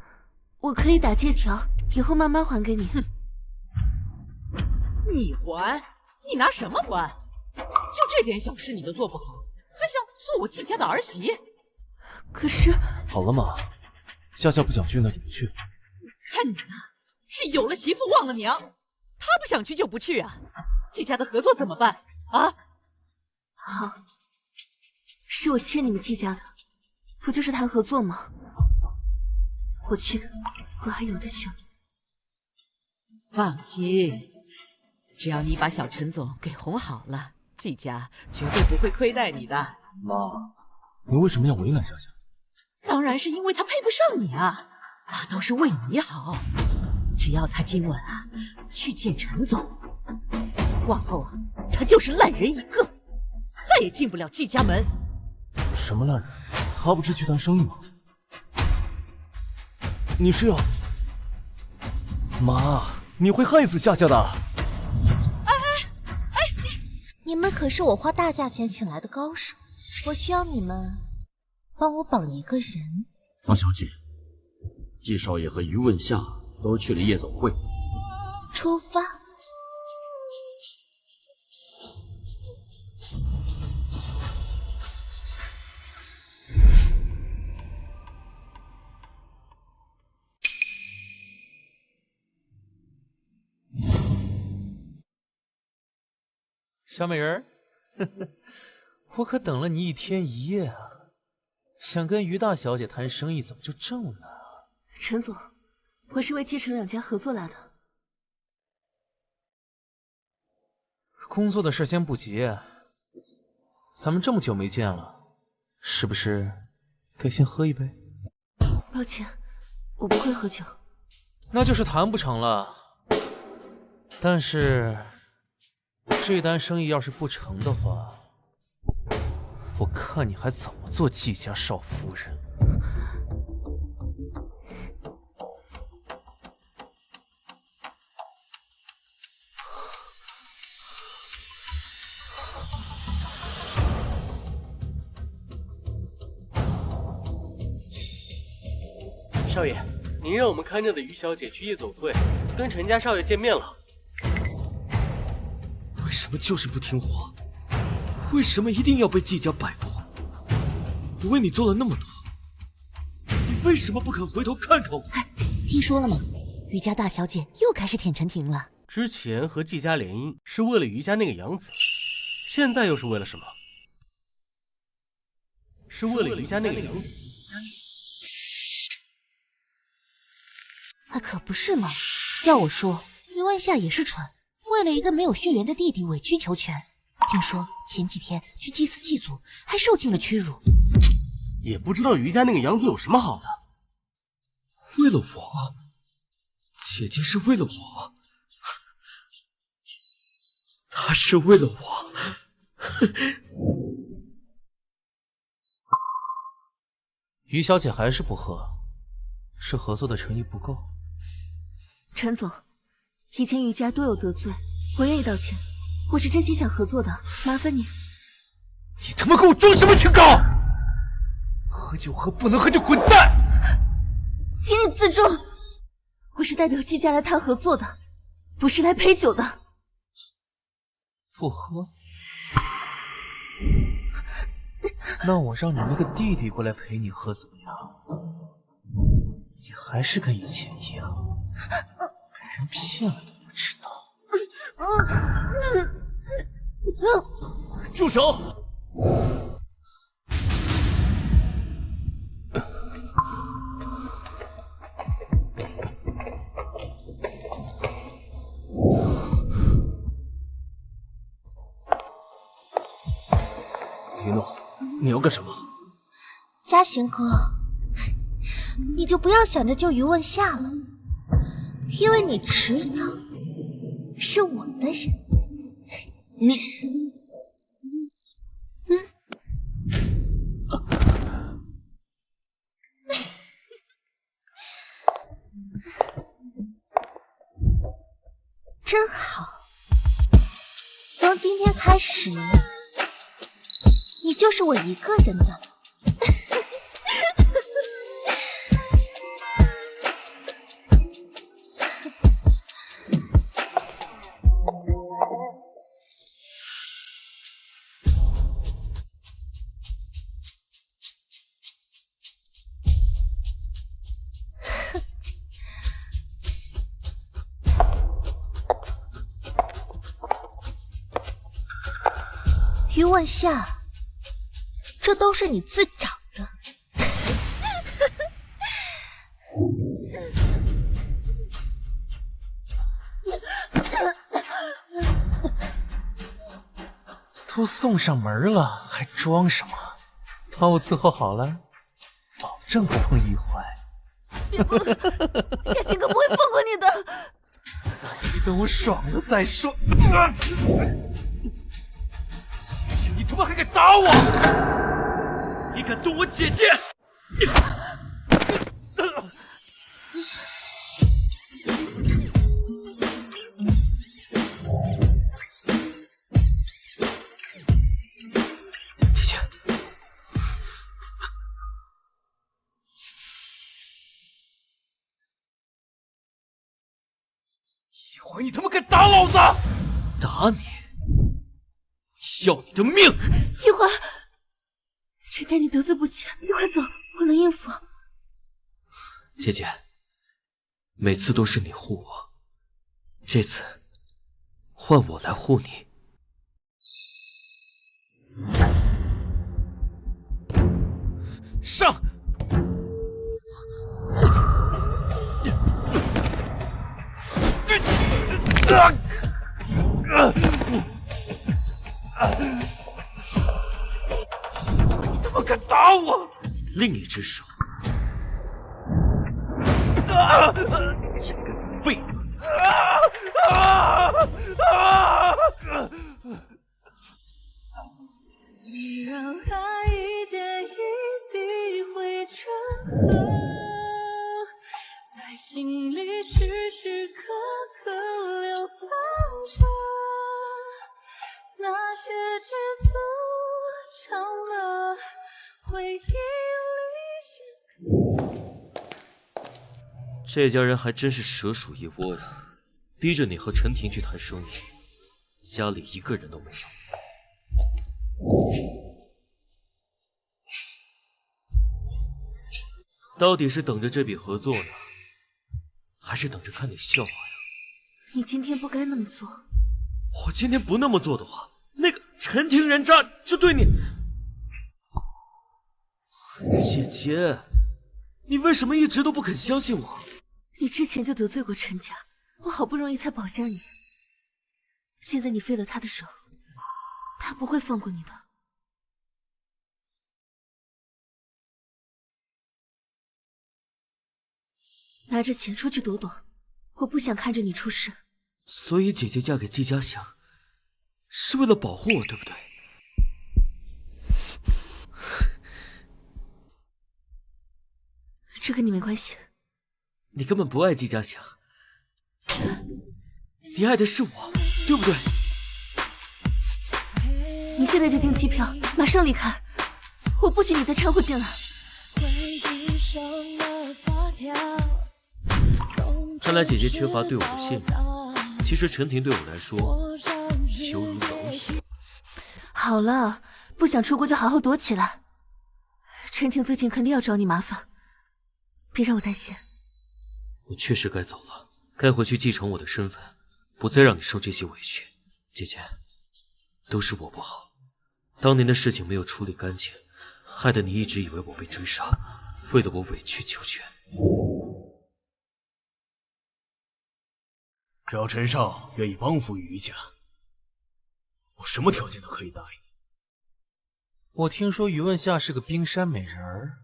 我可以打借条，以后慢慢还给你。哼，你还？你拿什么还？就这点小事你都做不好，还想做我季家的儿媳？可是……好了嘛，夏夏不想去那就不去。看你啊，是有了媳妇忘了娘。他不想去就不去啊，季家的合作怎么办啊？好，是我欠你们季家的，不就是谈合作吗？我去，我还有的选。放心，只要你把小陈总给哄好了，季家绝对不会亏待你的。妈，你为什么要为难夏夏？当然是因为他配不上你啊，妈都是为你好。只要他今晚啊去见陈总，往后啊他就是烂人一个，再也进不了季家门。什么烂人？他不是去谈生意吗？你是要……妈，你会害死夏夏的。你们可是我花大价钱请来的高手，我需要你们帮我绑一个人。大小姐，季少爷和余问夏都去了夜总会。出发。小美人儿，我可等了你1天1夜啊！想跟余大小姐谈生意，怎么就这么难啊？陈总，我是为季陈两家合作来的。工作的事先不急，咱们这么久没见了，是不是该先喝一杯。抱歉，我不会喝酒。那就是谈不成了。但是这单生意要是不成的话，我看你还怎么做季家少夫人。少爷，您让我们看着的于小姐去夜总会跟陈家少爷见面了。为什么就是不听话？为什么一定要被季家摆布？我为你做了那么多，你为什么不肯回头看看我？听说了吗？于家大小姐又开始舔陈婷了。之前和季家联姻是为了于家那个养子，现在又是为了什么？是为了于家那个养子。可不是嘛！要我说，于万夏也是蠢，为了一个没有血缘的弟弟委曲求全。听说前几天去祭祀祭祖，还受尽了屈辱。也不知道于家那个养子有什么好的。为了我，姐姐是为了我，她是为了我。于小姐还是不喝，是合作的诚意不够。陈总，以前于家多有得罪，我愿意道歉。我是真心想合作的，麻烦你。你他妈给我装什么清高？喝就喝，不能喝就滚蛋！请你自重，我是代表季家来谈合作的，不是来陪酒的。不喝？那我让你那个弟弟过来陪你喝怎么样？你还是跟以前一样，被人骗了都不知道。住手！一诺，你要干什么？嘉行哥，你就不要想着救于问夏了，因为你迟早是我的人。你，真好，从今天开始，你就是我一个人的了。于问夏，这都是你自找的。都送上门了，还装什么？把我伺候好了，保证不碰一怀。嘉行哥不会放过你的。你等我爽了再说。其实你他妈还敢打我！你敢动我姐姐！姐姐，一会儿你他妈敢打老子！打你！要你的命！一会儿，陈家你得罪不起，你快走，我能应付。姐姐，每次都是你护我，这次换我来护你。上！你他妈敢打我！另一只手。你个废物！你让爱一点一滴汇成河，在心里时时刻刻流淌着，那些只足成了回忆里这家人还真是蛇鼠一窝呀，逼着你和陈婷去谈生意，家里一个人都没有。到底是等着这笔合作呢，还是等着看你笑话呀？你今天不该那么做。我今天不那么做的话，那个陈婷人渣就对你……姐姐，你为什么一直都不肯相信我？你之前就得罪过陈家，我好不容易才保下你，现在你废了他的手，他不会放过你的。拿着钱出去躲躲，我不想看着你出事。所以姐姐嫁给季家祥，是为了保护我，对不对？这跟你没关系。你根本不爱季家祥，你爱的是我，对不对？你现在就订机票，马上离开，我不许你再掺和进来。看来姐姐缺乏对我的信任。其实陈婷对我来说犹如蝼蚁。好了，不想出国就好好躲起来。陈婷最近肯定要找你麻烦，别让我担心。我确实该走了，该回去继承我的身份，不再让你受这些委屈。姐姐，都是我不好，当年的事情没有处理干净，害得你一直以为我被追杀，为了我委曲求全。只要陈少愿意帮扶于家，我什么条件都可以答应你。我听说于问夏是个冰山美人儿。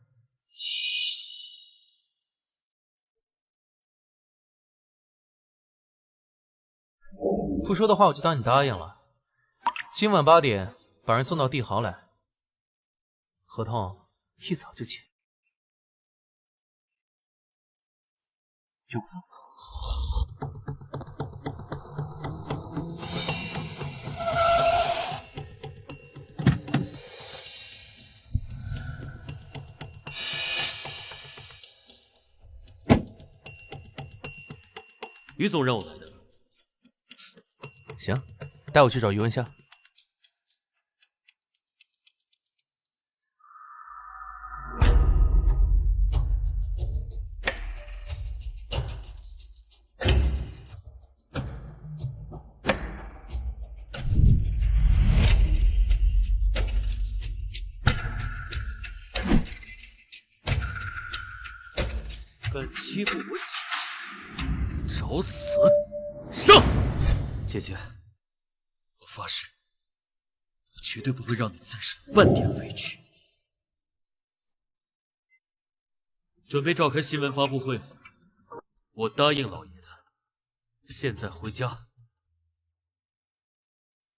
不说的话我就当你答应了。今晚8点把人送到帝豪来，合同一早就签。就不走。于总让我来的。行，带我去找于文夏。敢欺负我姐，找死！上！姐姐，我发誓，我绝对不会让你再受半点委屈。准备召开新闻发布会，我答应老爷子，现在回家。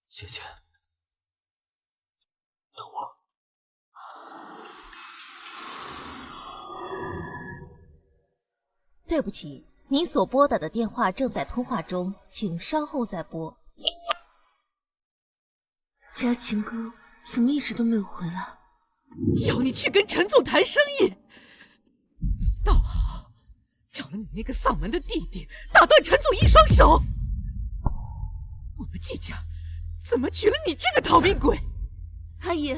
姐姐，等我。对不起，您所拨打的电话正在通话中，请稍后再拨。嘉晴哥怎么一直都没有回来？要你去跟陈总谈生意，倒好，找了你那个丧门的弟弟，打断陈总一双手。我们季家怎么娶了你这个逃命鬼？阿姨，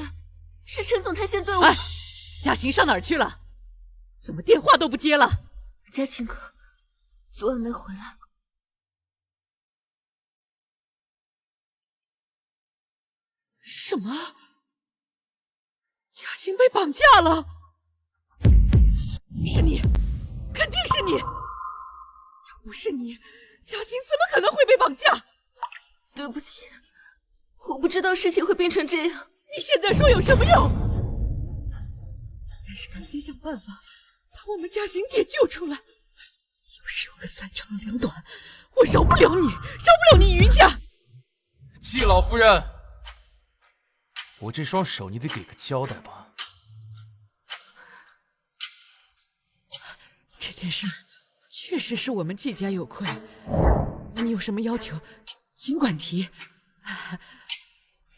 是陈总他先对我……哎，嘉行上哪儿去了？怎么电话都不接了？嘉晴哥昨晚没回来。什么？嘉行被绑架了？是你，肯定是你！要不是你，嘉行怎么可能会被绑架？对不起，我不知道事情会变成这样。你现在说有什么用？在是赶紧想办法把我们嘉行姐救出来。要是有个三长两短，我饶不了你，饶不了你于家。季老夫人，我这双手你得给个交代吧。这件事确实是我们季家有愧，你有什么要求尽管提，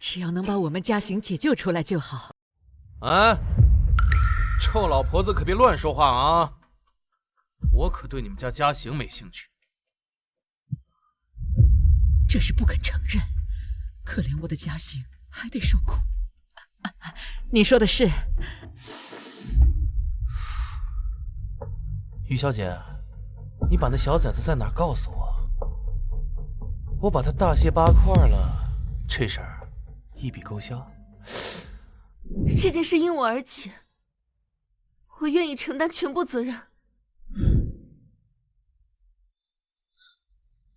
只要能把我们嘉行解救出来就好。哎，臭老婆子可别乱说话啊！我可对你们家嘉行没兴趣。这是不肯承认，可怜我的嘉行还得受苦。你说的是。于小姐，你把那小崽子在哪儿告诉我，我把他大卸8块了，这事儿一笔勾销。这件事因我而起，我愿意承担全部责任。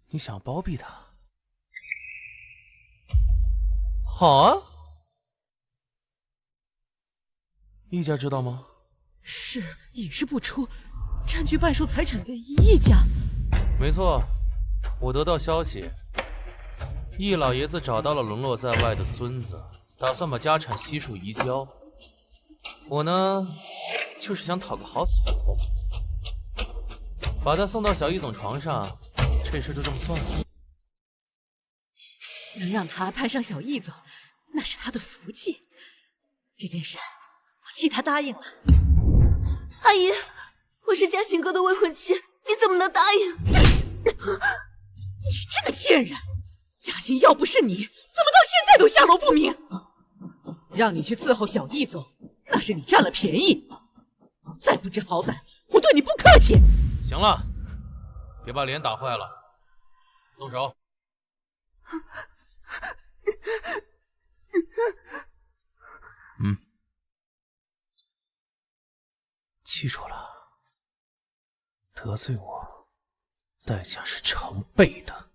你想包庇他？好啊。易家知道吗？是隐士不出，占据半数财产的易家。没错，我得到消息，易老爷子找到了沦落在外的孙子，打算把家产悉数移交。我呢，就是想讨个好彩头，把他送到小易总床上，这事就这么算了。能让他攀上小易总，那是他的福气。这件事，我替他答应了。阿姨，我是嘉行哥的未婚妻，你怎么能答应？你这个贱人！嘉行要不是你，怎么到现在都下落不明？让你去伺候小易总，那是你占了便宜。再不知好歹，我对你不客气。行了，别把脸打坏了，动手。记住了，得罪我，代价是成倍的。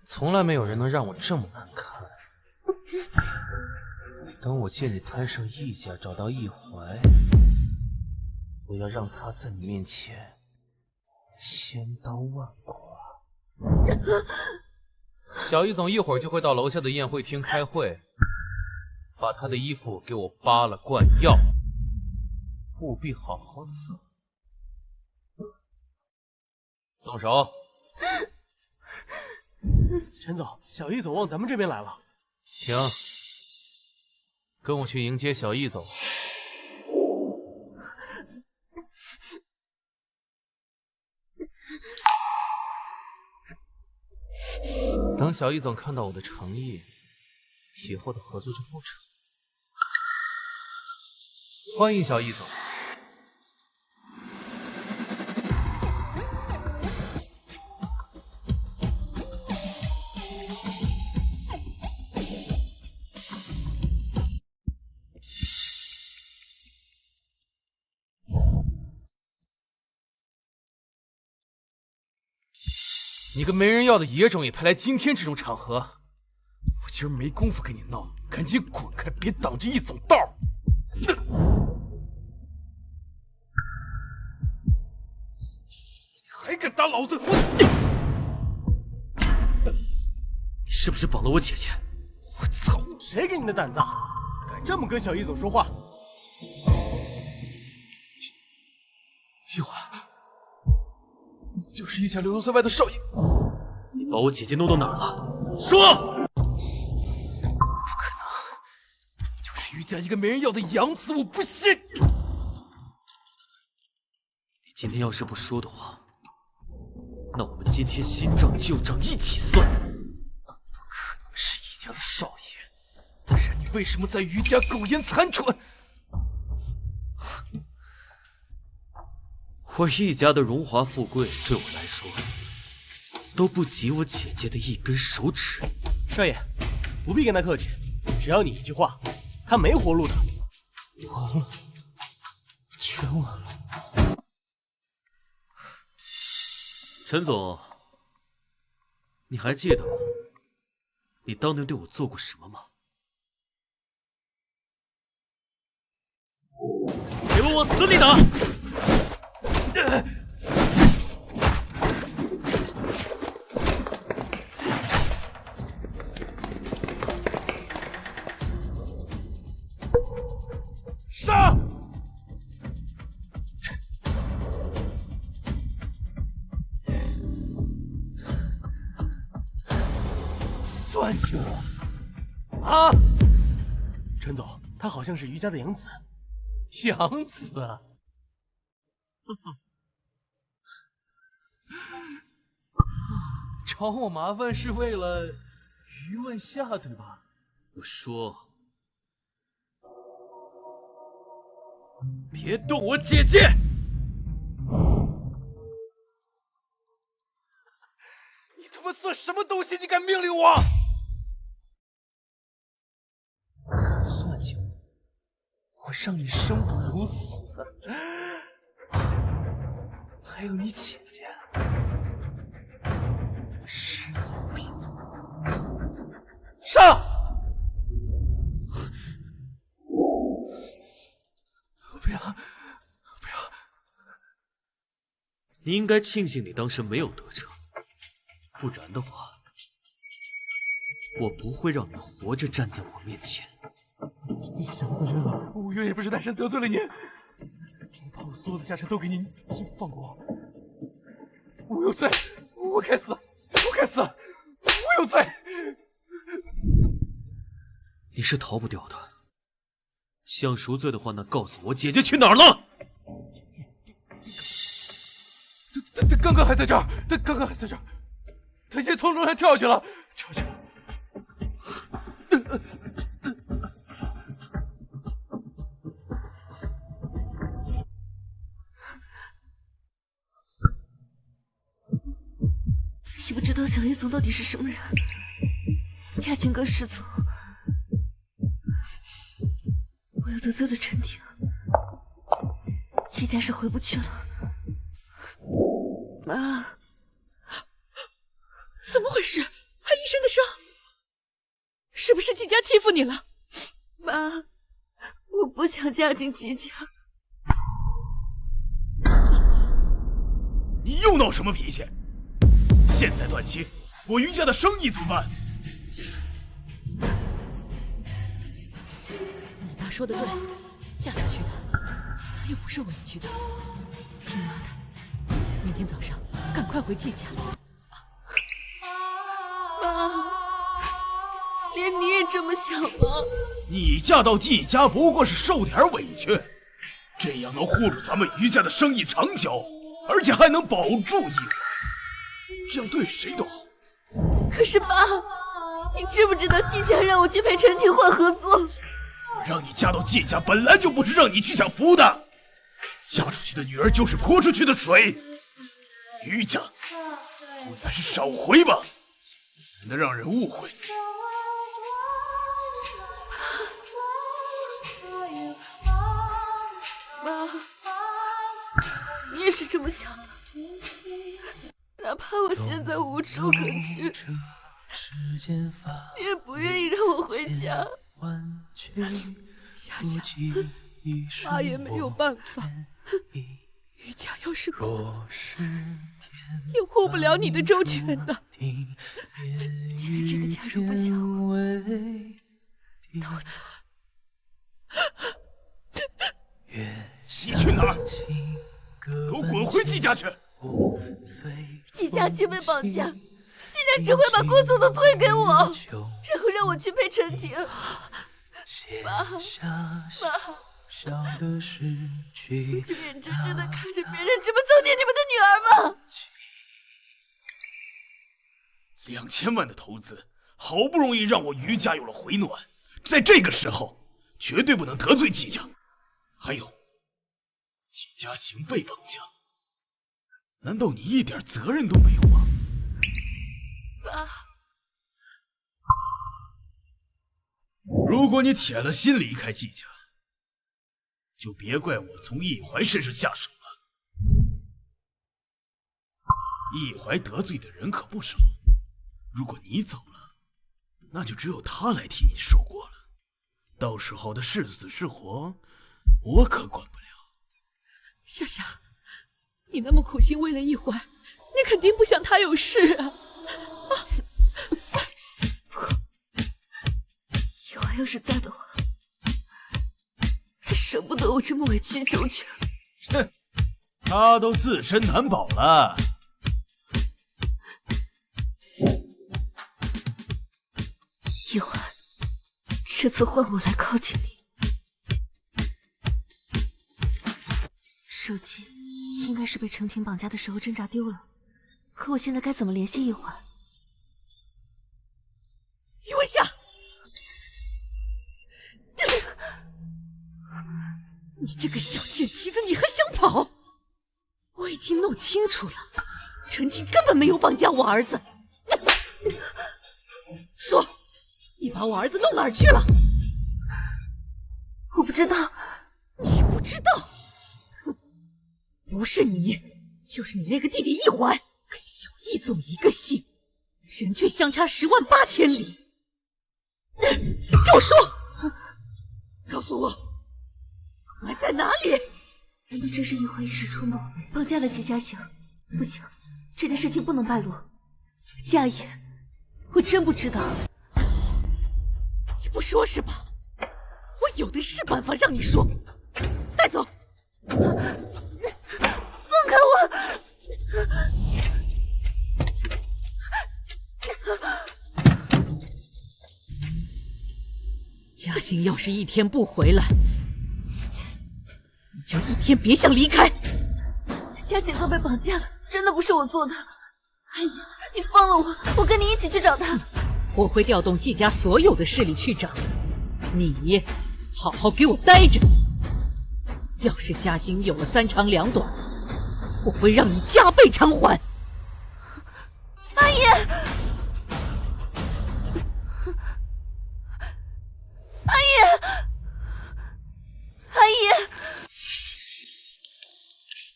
从来没有人能让我这么难堪。等我借你攀上易家，找到易怀，我要让他在你面前千刀万剐。小易总一会儿就会到楼下的宴会厅开会，把他的衣服给我扒了灌药，务必好好伺候。动手！陈总，小易总往咱们这边来了。停！跟我去迎接小易总。等小易总看到我的诚意，以后的合作就不成。欢迎小易总。你个没人要的野种也派来今天这种场合，我今儿没工夫跟你闹，赶紧滚开，别挡着易总道。还敢打老子！你是不是绑了我姐姐？我操！谁给你的胆子，敢这么跟小易总说话？易怀，你就是易家流落在外的少爷。你把我姐姐弄到哪儿了？说！不可能，你就是于家一个没人要的养子，我不信！你今天要是不说的话，那我们今天新账旧账一起算。不可能是易家的少爷，不然你为什么在于家苟延残喘？我易家的荣华富贵对我来说，都不及我姐姐的一根手指。少爷，不必跟他客气，只要你一句话，他没活路的。完了，全完了。陈总，你还记得你当年对我做过什么吗？给我往死里打！杀！算计我啊！陈总，他好像是于家的养子。养子啊！找我麻烦是为了于问夏，对吧？我说，别动我姐姐！你他妈算什么东西？你敢命令我？敢算计我，我让你生不如死！还有你姐姐，我势在必得。上！不要！不要！你应该庆幸你当时没有得逞，不然的话，我不会让你活着站在我面前。小子，陈总，我原也不是带身得罪了您，我把我所有的家产都给您，您放过我。我有罪，我该死，我该死，我有罪。你是逃不掉的。想赎罪的话，那告诉我姐姐去哪儿了？姐姐，他刚刚还在这儿，他刚刚还在这儿，他已经从楼上跳下去了，跳下去了。也不知道小叶总到底是什么人，嘉兴哥失踪，我又得罪了陈婷，季家是回不去了。妈，怎么回事？还一身的伤，是不是季家欺负你了？妈，我不想嫁进季家。你又闹什么脾气？现在断亲，我于家的生意怎么办？你爸说的对，嫁出去的，她又不是委屈的。听妈的，明天早上赶快回季家。妈，连你也这么想吗？你嫁到季家不过是受点委屈，这样能护住咱们于家的生意长久，而且还能保住一环，这样对谁都好。可是爸，你知不知道季家让我去陪陈婷换合作？我让你嫁到季家，本来就不是让你去享福的。嫁出去的女儿就是泼出去的水。于家，后还是少回吧，免得让人误会。妈，你也是这么想的？哪怕我现在无处可去，你也不愿意让我回家。夏夏，妈也没有办法。于家要是空，也护不了你的周全的。既然这个家容不下我，那我走。你去哪儿？给我滚回季家去！季嘉欣被绑架，季家只会把过错都推给我，然后让我去陪陈婷。妈，你就眼睁睁的看着别人这么糟践你们的女儿吗？2000万的投资，好不容易让我于家有了回暖，在这个时候，绝对不能得罪季家。还有，季嘉行被绑架，难道你一点责任都没有吗？爸，如果你铁了心离开季家，就别怪我从易怀身上下手了。易怀得罪的人可不少，如果你走了，那就只有他来替你受过了。到时候的是死是活，我可管不了。夏夏，你那么苦心为了易怀，你肯定不想他有事啊！易怀要是在的话，他舍不得我这么委曲求全。哼，他都自身难保了。易怀，这次换我来靠近你。手机应该是被程婷绑架的时候挣扎丢了，可我现在该怎么联系易怀？于文夏，你这个小贱蹄子，你还想跑？我已经弄清楚了，程婷根本没有绑架我儿子。说，你把我儿子弄哪儿去了？我不知道。你不知道？哼，不是你，就是你那个弟弟易怀，跟小易总一个姓，人却相差108000里。给我说，告诉我，怀在哪里？难道真是易怀一时冲动绑架了季嘉行？不行，这件事情不能败露。佳怡，我真不知道。你不说是吧？我有的是办法让你说。带走！放开我！嘉欣要是一天不回来，你就一天别想离开。嘉欣都被绑架了，真的不是我做的。哎呀，你放了我，我跟你一起去找他。我会调动季家所有的势力去找你，好好给我待着。要是嘉欣有了3长2短，我会让你加倍偿还。阿姨，阿姨，阿姨，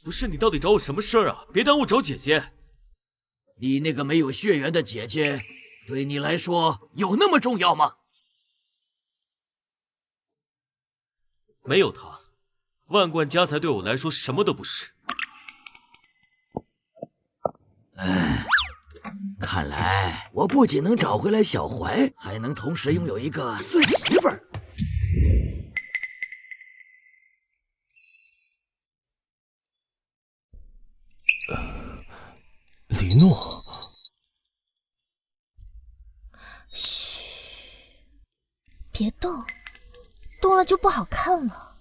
不是你到底找我什么事儿啊？别耽误找姐姐。你那个没有血缘的姐姐，对你来说有那么重要吗？没有她，万贯家财对我来说什么都不是。看来我不仅能找回来小怀，还能同时拥有一个孙媳妇儿。李诺，嘘，别动，动了就不好看了。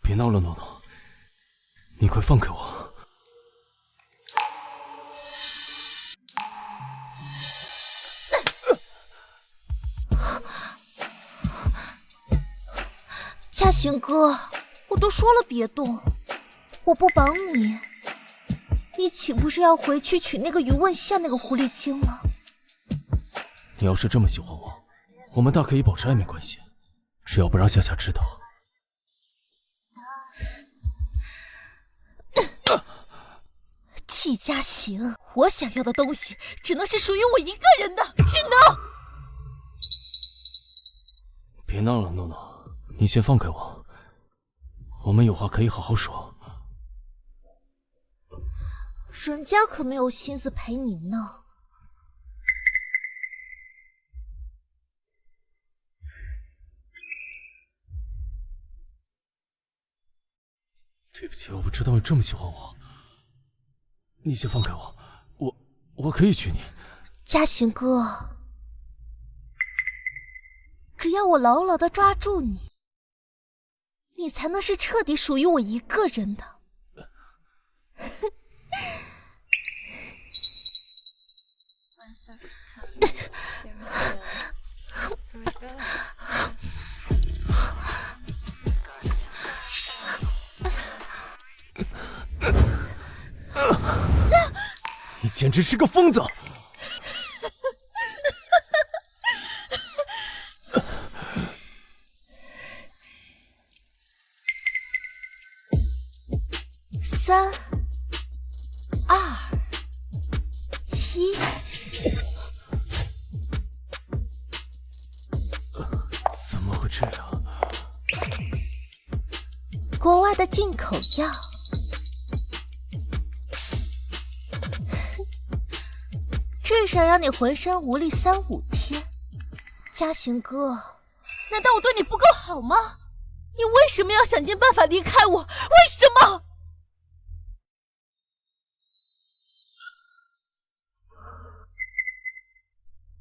别闹了，诺诺，你快放开我！嘉行哥，我都说了别动，我不帮你，你岂不是要回去娶那个于问夏那个狐狸精了？你要是这么喜欢我，我们大可以保持暧昧关系，只要不让夏夏知道。季嘉行，我想要的东西只能是属于我一个人的，只能。别闹了，诺诺，你先放开我，我们有话可以好好说。人家可没有心思陪你闹。对不起，我不知道你这么喜欢我。你先放开我，我可以娶你。嘉行哥，只要我牢牢地抓住你，你才能是彻底属于我一个人的。你简直是个疯子！3、国外的进口药。至少让你浑身无力3、5天。嘉行哥，难道我对你不够好吗？你为什么要想尽办法离开我？为什么？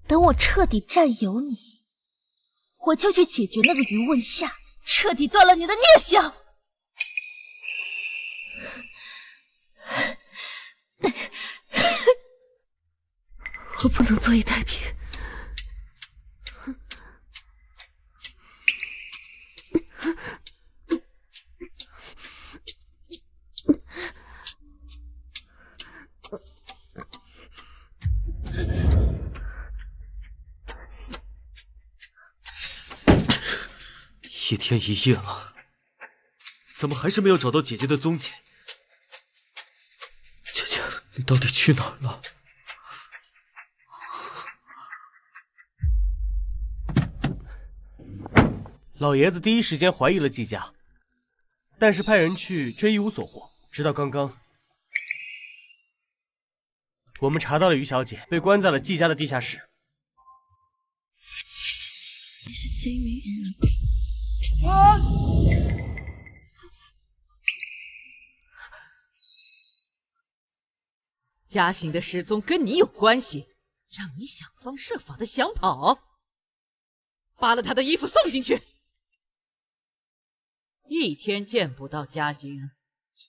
等我彻底占有你，我就去解决那个余问夏，彻底断了你的念想。我不能坐以待毙。1天1夜了，怎么还是没有找到姐姐的踪迹？姐姐，你到底去哪儿了？老爷子第一时间怀疑了季家，但是派人去却一无所获。直到刚刚，我们查到了于小姐被关在了季家的地下室。嘉行的失踪跟你有关系，让你想方设法的想跑，扒了他的衣服送进去。1天见不到嘉行，1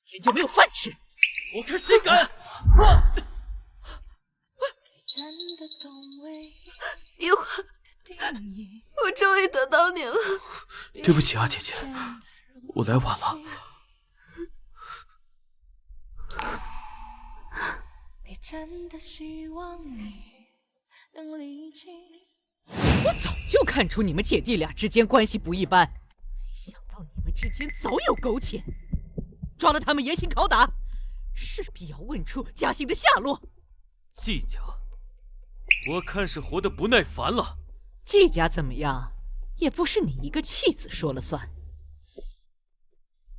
天就没有饭吃。我看谁敢！一会儿，我终于等到你了。对不起啊，姐姐，我来晚了。我早就看出你们姐弟俩之间关系不一般，没想到你们之间早有苟且，抓了他们严刑拷打，势必要问出嘉行的下落。季家，我看是活得不耐烦了。季家怎么样，也不是你一个弃子说了算。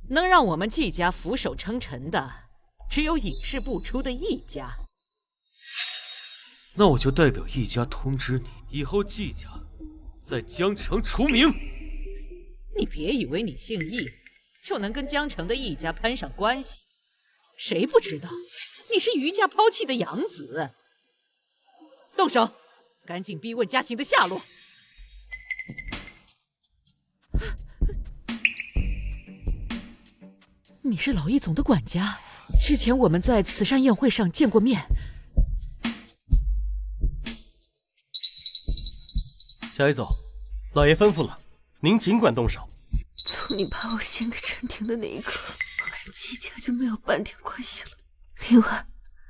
能让我们季家俯首称臣的，只有隐世不出的易家。那我就代表易家通知你，以后季家在江城除名。你别以为你姓易就能跟江城的易家攀上关系，谁不知道你是余家抛弃的养子？动手，赶紧逼问嘉行的下落。你是老易总的管家，之前我们在慈善宴会上见过面。小易总，老爷吩咐了，您尽管动手。从你把我献给陈婷的那一刻，我跟季家就没有半点关系了。另外，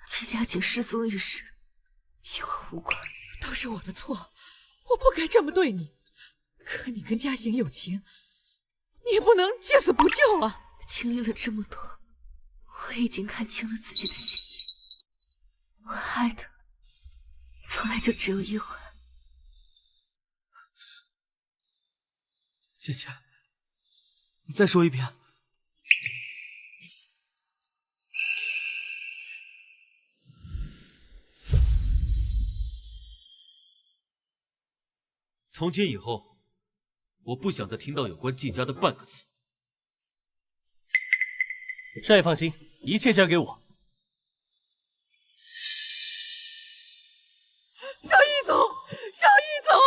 季家姐失踪一事与我无关，都是我的错，我不该这么对你。可你跟嘉行有情，你也不能见死不救啊！经历了这么多，我已经看清了自己的心意。我爱的从来就只有一环。姐姐，你再说一遍。从今以后，我不想再听到有关季家的半个字。少爷放心，一切交给我。小易总，小易总，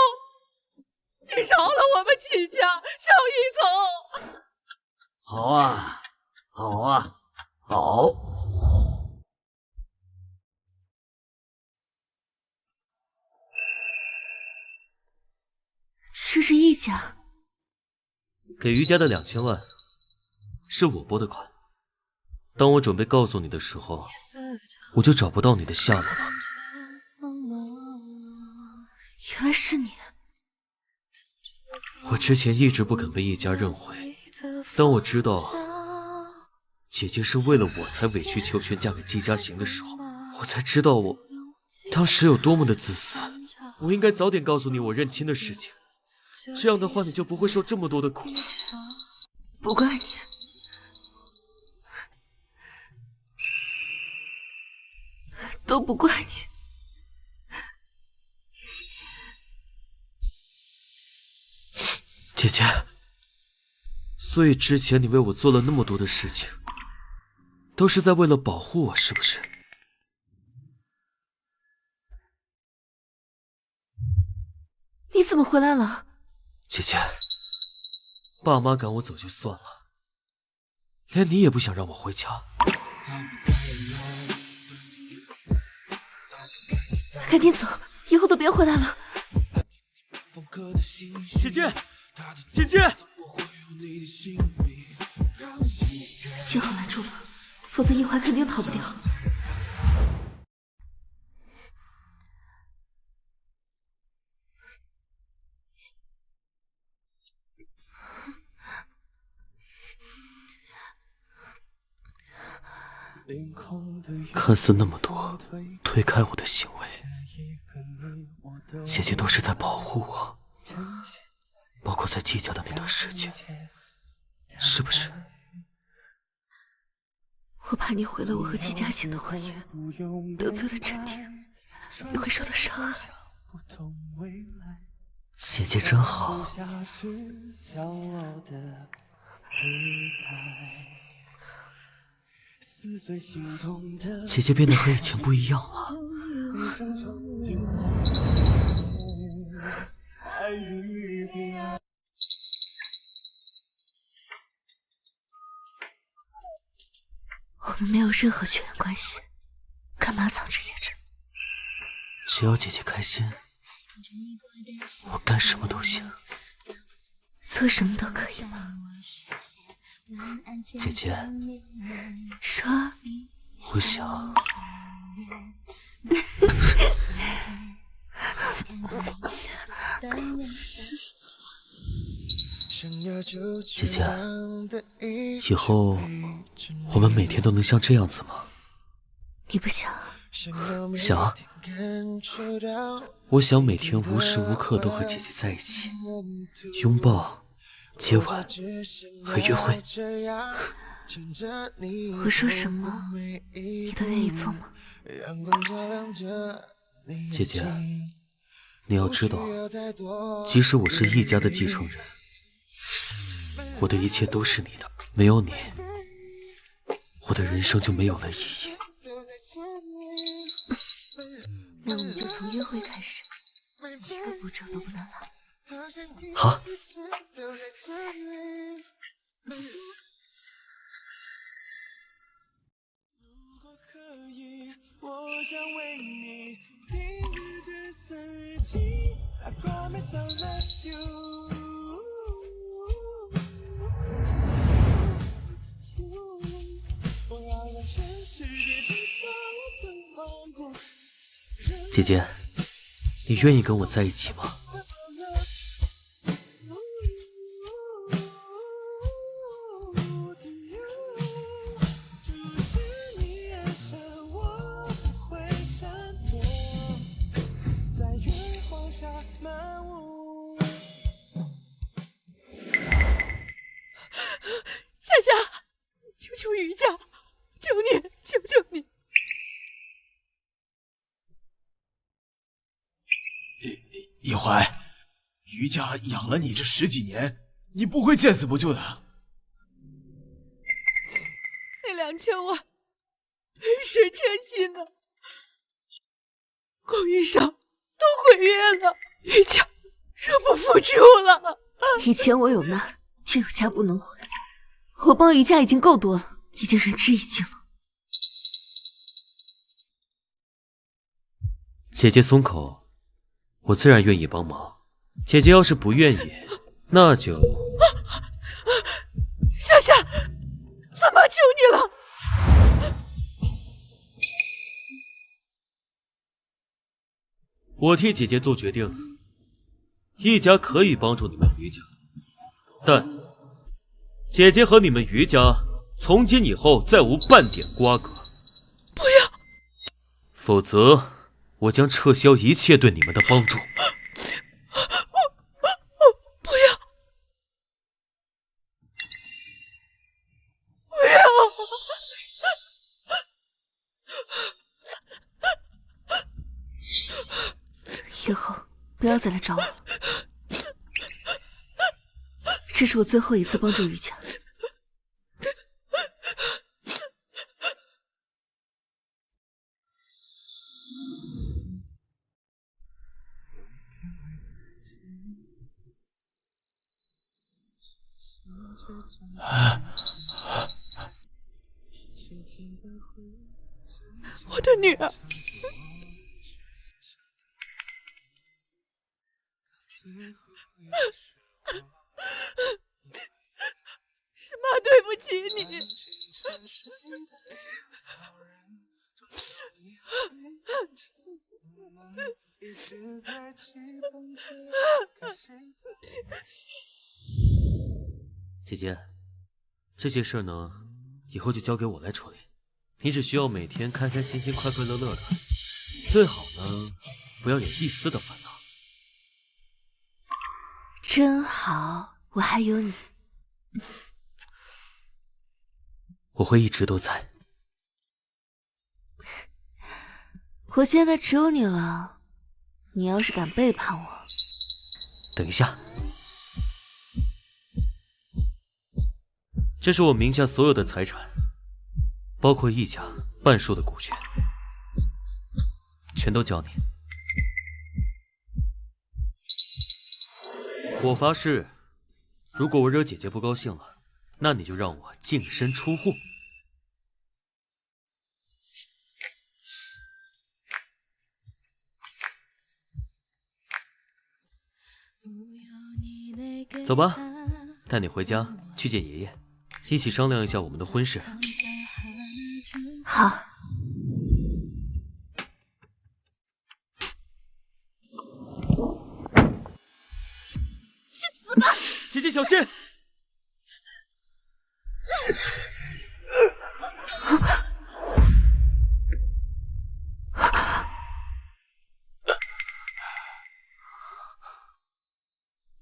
你饶了我们季家，小易总。好啊，好啊，好。这是易家给余家的2000万，是我拨的款。当我准备告诉你的时候，我就找不到你的下落了。原来是你。我之前一直不肯被易家认回，当我知道姐姐是为了我才委曲求全嫁给季嘉行的时候，我才知道我当时有多么的自私。我应该早点告诉你我认亲的事情，这样的话你就不会受这么多的苦。不怪你，都不怪你。姐姐，所以之前你为我做了那么多的事情，都是在为了保护我，是不是？你怎么回来了？姐姐，爸妈赶我走就算了，连你也不想让我回家。赶紧走，以后都别回来了。姐姐，姐姐！幸好拦住了，否则一怀肯定逃不掉。看似那么多推开我的行为，姐姐都是在保护我，包括在季家的那段时间，是不是？我怕你毁了我和季嘉欣的婚约，得罪了陈婷，你会受到伤害。姐姐真好。姐姐变得和以前不一样了。我们没有任何血缘关系，干嘛藏着掖着？只要姐姐开心，我干什么都行。做什么都可以吗？姐姐，说，我想。姐姐，以后我们每天都能像这样子吗？你不想？想啊！我想每天无时无刻都和姐姐在一起，拥抱、接吻和约会。我说什么，你都愿意做吗？姐姐，你要知道，即使我是易家的继承人，我的一切都是你的，没有你，我的人生就没有了意义。那我们就从约会开始，一个步骤都不能落。好。姐姐，你愿意跟我在一起吗？夏夏，求求于家，求你，求求你！一怀，于家养了你这10几年，你不会见死不救的。那2000万，赔谁真心呢？供应商都毁约了，于家入不敷出了。以前我有难，就有家不能回，我帮于家已经够多了，已经仁至义尽了。姐姐松口，我自然愿意帮忙。姐姐要是不愿意，那就……夏夏，算妈求你了！我替姐姐做决定，易家可以帮助你们于家，但姐姐和你们于家从今以后再无半点瓜葛。不要！否则，我将撤销一切对你们的帮助。不要！不要！以后不要再来找我了。这是我最后一次帮助于家。我的女儿，是妈对不起你。姐姐，这些事儿呢，以后就交给我来处理。你只需要每天开开心心、快快乐乐的，最好呢，不要有一丝的烦恼。真好，我还有你。我会一直都在。我现在只有你了，你要是敢背叛我，等一下，这是我名下所有的财产，包括易家半数的股权，全都交你。我发誓，如果我惹姐姐不高兴了，那你就让我净身出户。走吧，带你回家去见爷爷，一起商量一下我们的婚事。好。去死吧！姐姐小心！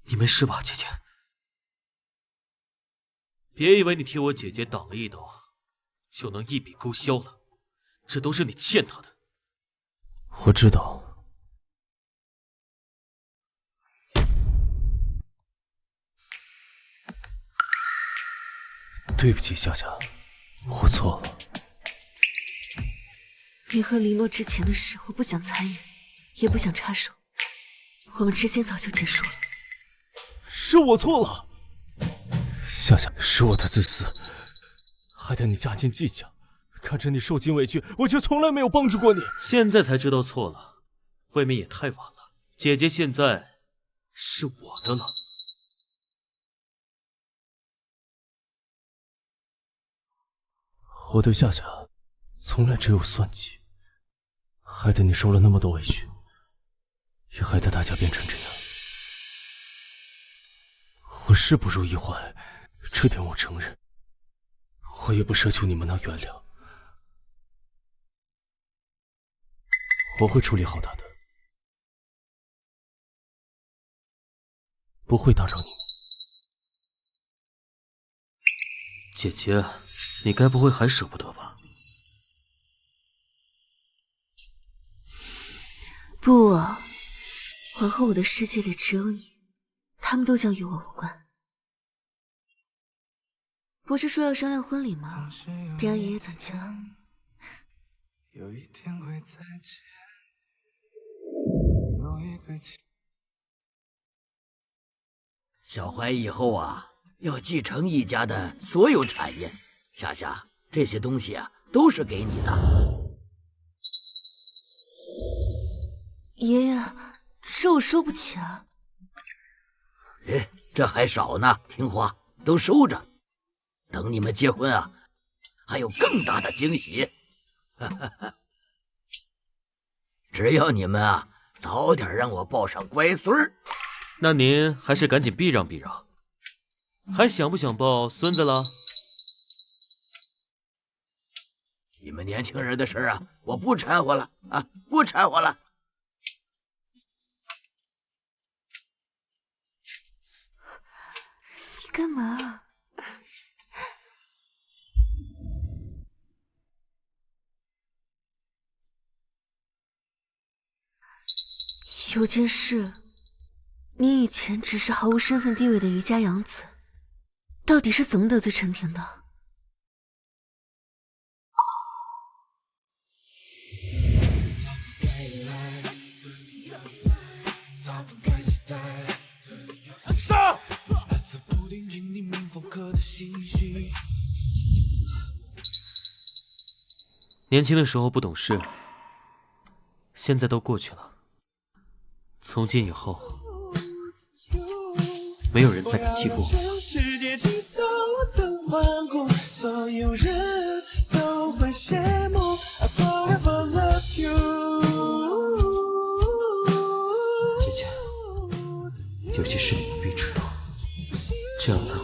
你没事吧，姐姐？别以为你替我姐姐挡了一刀，就能一笔勾销了，这都是你欠她的。我知道。对不起，夏夏，我错了。你和黎诺之前的事，我不想参与，也不想插手，我们之间早就结束了。是我错了，夏夏，是我的自私，害得你嫁进季家，看着你受尽委屈，我却从来没有帮助过你。现在才知道错了，未免也太晚了。姐姐现在是我的了。我对夏夏从来只有算计，害得你受了那么多委屈，也害得大家变成这样。我是不如意坏，这点我承认，我也不奢求你们能原谅。我会处理好他的，不会打扰你们。姐姐，你该不会还舍不得吧？不，往后我的世界里只有你，他们都将与我无关。不是说要商量婚礼吗？别让爷爷等急了。有一天会再见，有一个小怀以后啊，要继承易家的所有产业。夏夏，这些东西啊，都是给你的。爷爷，这我收不起啊。哎，这还少呢，听话，都收着。等你们结婚啊，还有更大的惊喜。只要你们啊，早点让我抱上乖孙儿。那您还是赶紧避让避让。还想不想抱孙子了？你们年轻人的事啊，我不掺和了啊，不掺和了。你干嘛？有件事，你以前只是毫无身份地位的余家养子，到底是怎么得罪陈婷的？上！年轻的时候不懂事，现在都过去了。从今以后，没有人再敢欺负我。姐姐，有些事你不必知道，这样才